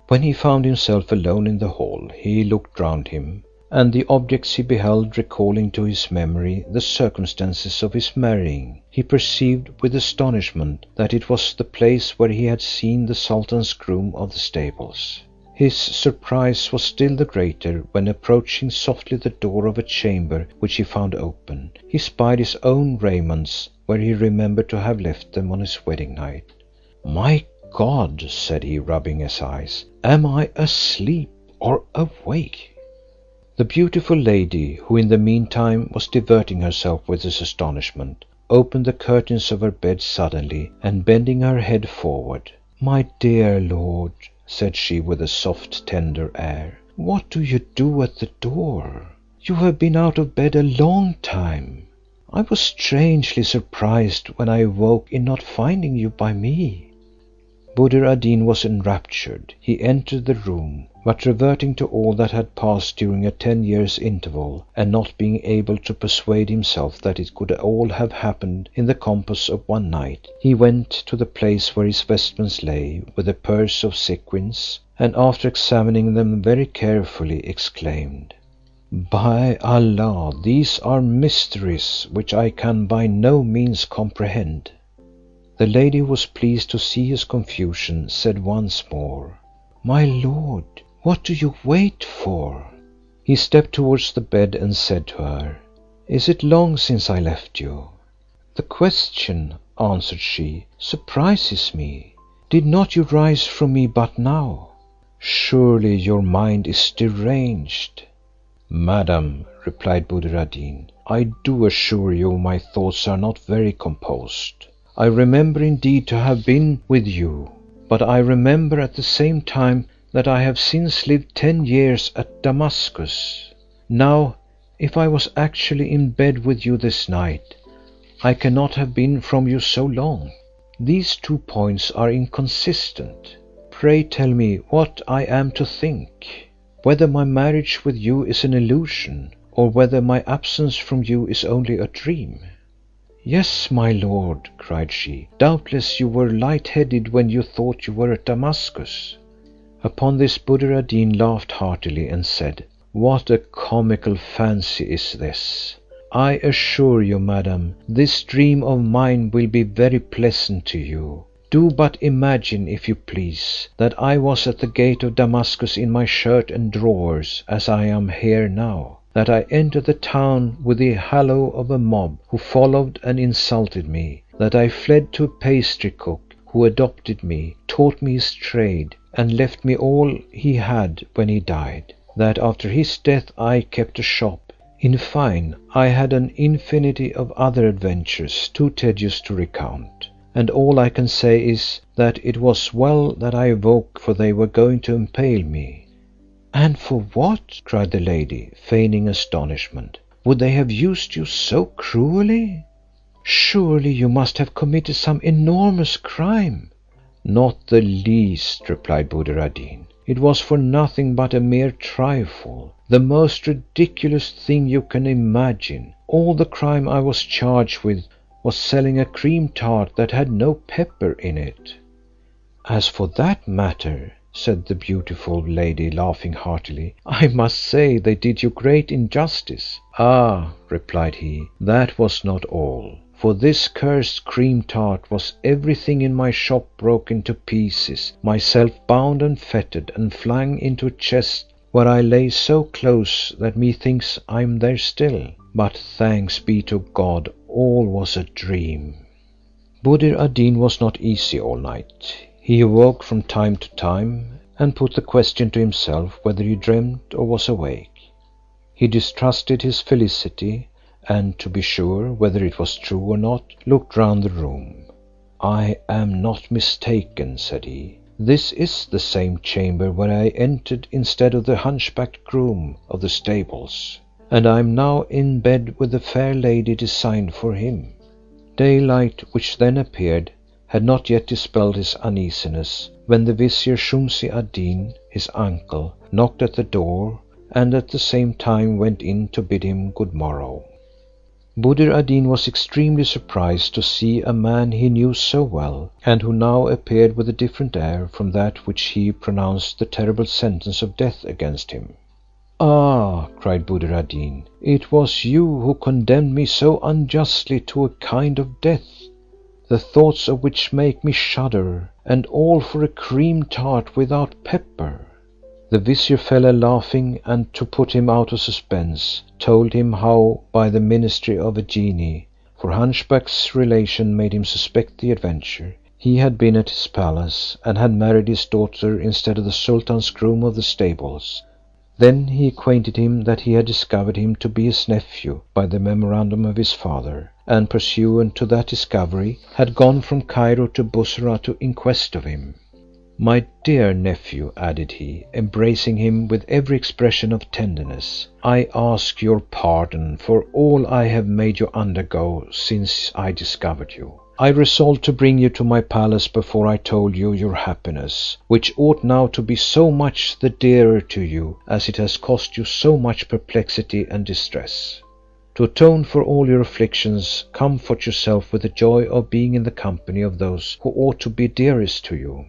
When he found himself alone in the hall, he looked round him, and the objects he beheld recalling to his memory the circumstances of his marrying, he perceived with astonishment that it was the place where he had seen the Sultan's groom of the stables. His surprise was still the greater when, approaching softly the door of a chamber which he found open, he spied his own raiments where he remembered to have left them on his wedding night. My God, said he, rubbing his eyes, am I asleep or awake? The beautiful lady, who in the meantime was diverting herself with his astonishment, opened the curtains of her bed suddenly, and bending her head forward, My dear lord, said she with a soft tender air, what do you do at the door? You have been out of bed a long time. I was strangely surprised when I awoke in not finding you by me. Buddir ad Deen was enraptured. He entered the room, But reverting to all that had passed during a 10 years interval, and not being able to persuade himself that it could all have happened in the compass of one night, he went to the place where his vestments lay with a purse of sequins, and after examining them very carefully, exclaimed, "By Allah, these are mysteries which I can by no means comprehend." The lady, who was pleased to see his confusion, said once more, "My lord, what do you wait for?" He stepped towards the bed and said to her, "Is it long since I left you?" "The question," answered she, "surprises me. Did not you rise from me but now? Surely your mind is deranged." "Madam," replied Buddir ad Deen, "I do assure you my thoughts are not very composed. I remember indeed to have been with you, but I remember at the same time that I have since lived 10 years at Damascus. Now, if I was actually in bed with you this night, I cannot have been from you so long. These 2 points are inconsistent. Pray tell me what I am to think, whether my marriage with you is an illusion, or whether my absence from you is only a dream." "Yes, my lord," cried she, "doubtless you were light-headed when you thought you were at Damascus." Upon this Buddir ad Deen laughed heartily and said, "What a comical fancy is this! I assure you, madam, this dream of mine will be very pleasant to you. Do but imagine, if you please, that I was at the gate of Damascus in my shirt and drawers, as I am here now; that I entered the town with the halloo of a mob, who followed and insulted me; that I fled to a pastry cook, who adopted me, taught me his trade, and left me all he had when he died; that after his death I kept a shop. In fine, I had an infinity of other adventures, too tedious to recount; and all I can say is, that it was well that I awoke, for they were going to impale me." "And for what?" cried the lady, feigning astonishment. "Would they have used you so cruelly? Surely you must have committed some enormous crime." "Not the least," replied Buddir ad Deen. "It was for nothing but a mere trifle, the most ridiculous thing you can imagine. All the crime I was charged with was selling a cream tart that had no pepper in it." "As for that matter," said the beautiful lady, laughing heartily, "I must say they did you great injustice." "Ah," replied he, "that was not all. For this cursed cream tart was everything in my shop broken to pieces, myself bound and fettered, and flung into a chest, where I lay so close that methinks I am there still. But thanks be to God, all was a dream." Buddir ad Deen was not easy all night. He awoke from time to time, and put the question to himself whether he dreamt or was awake. He distrusted his felicity, and to be sure whether it was true or not, looked round the room. "I am not mistaken," said he. "This is the same chamber where I entered instead of the hunchbacked groom of the stables, and I am now in bed with the fair lady designed for him." Daylight, which then appeared, had not yet dispelled his uneasiness, when the vizier Shumse ad Deen, his uncle, knocked at the door, and at the same time went in to bid him good morrow. Buddir ad Deen was extremely surprised to see a man he knew so well, and who now appeared with a different air from that which he pronounced the terrible sentence of death against him. "Ah," cried Buddir ad Deen, "it was you who condemned me so unjustly to a kind of death, the thoughts of which make me shudder, and all for a cream tart without pepper." The vizier fell a laughing, and to put him out of suspense, told him how by the ministry of a genie, for hunchback's relation made him suspect the adventure, he had been at his palace, and had married his daughter instead of the sultan's groom of the stables. Then he acquainted him that he had discovered him to be his nephew by the memorandum of his father, and pursuant to that discovery, had gone from Cairo to Bussorah in quest of him. "My dear nephew," added he, embracing him with every expression of tenderness, "I ask your pardon for all I have made you undergo since I discovered you. I resolved to bring you to my palace before I told you your happiness, which ought now to be so much the dearer to you, as it has cost you so much perplexity and distress. To atone for all your afflictions, comfort yourself with the joy of being in the company of those who ought to be dearest to you.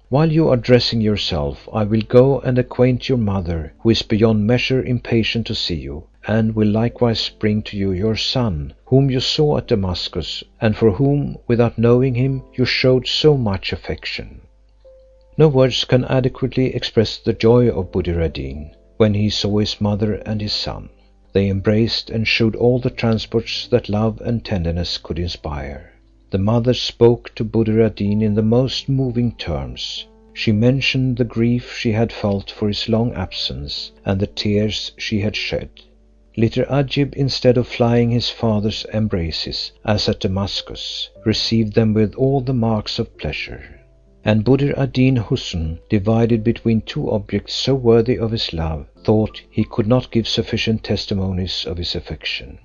While you are dressing yourself, I will go and acquaint your mother, who is beyond measure impatient to see you, and will likewise bring to you your son, whom you saw at Damascus, and for whom, without knowing him, you showed so much affection. No words can adequately express the joy of Buddir ad Deen, when he saw his mother and his son. They embraced and shewed all the transports that love and tenderness could inspire. The mother spoke to Buddir ad Deen in the most moving terms. She mentioned the grief she had felt for his long absence, and the tears she had shed. Little Ajib, instead of flying his father's embraces, as at Damascus, received them with all the marks of pleasure. And Buddir ad Deen Houssun, divided between two objects so worthy of his love, thought he could not give sufficient testimonies of his affection.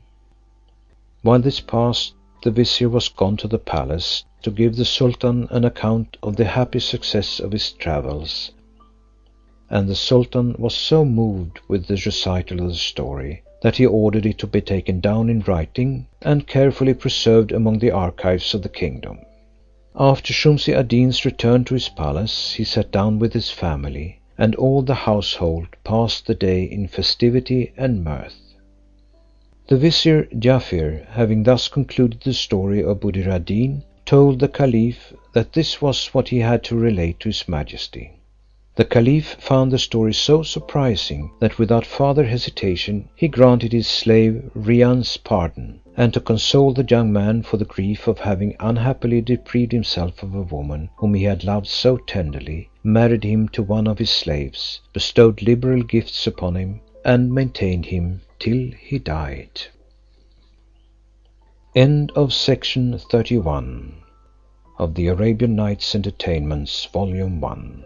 While this passed, the vizier was gone to the palace to give the Sultan an account of the happy success of his travels, and the Sultan was so moved with the recital of the story that he ordered it to be taken down in writing and carefully preserved among the archives of the kingdom. After Shumse ad Deen's return to his palace, he sat down with his family, and all the household passed the day in festivity and mirth. The vizier Jaaffier, having thus concluded the story of Buddir ad Deen, told the Caliph that this was what he had to relate to his Majesty. The Caliph found the story so surprising that without further hesitation he granted his slave Rian's pardon, and to console the young man for the grief of having unhappily deprived himself of a woman whom he had loved so tenderly, married him to one of his slaves, bestowed liberal gifts upon him, and maintained him till he died. End of section 31 of the Arabian Nights Entertainments, Volume 1.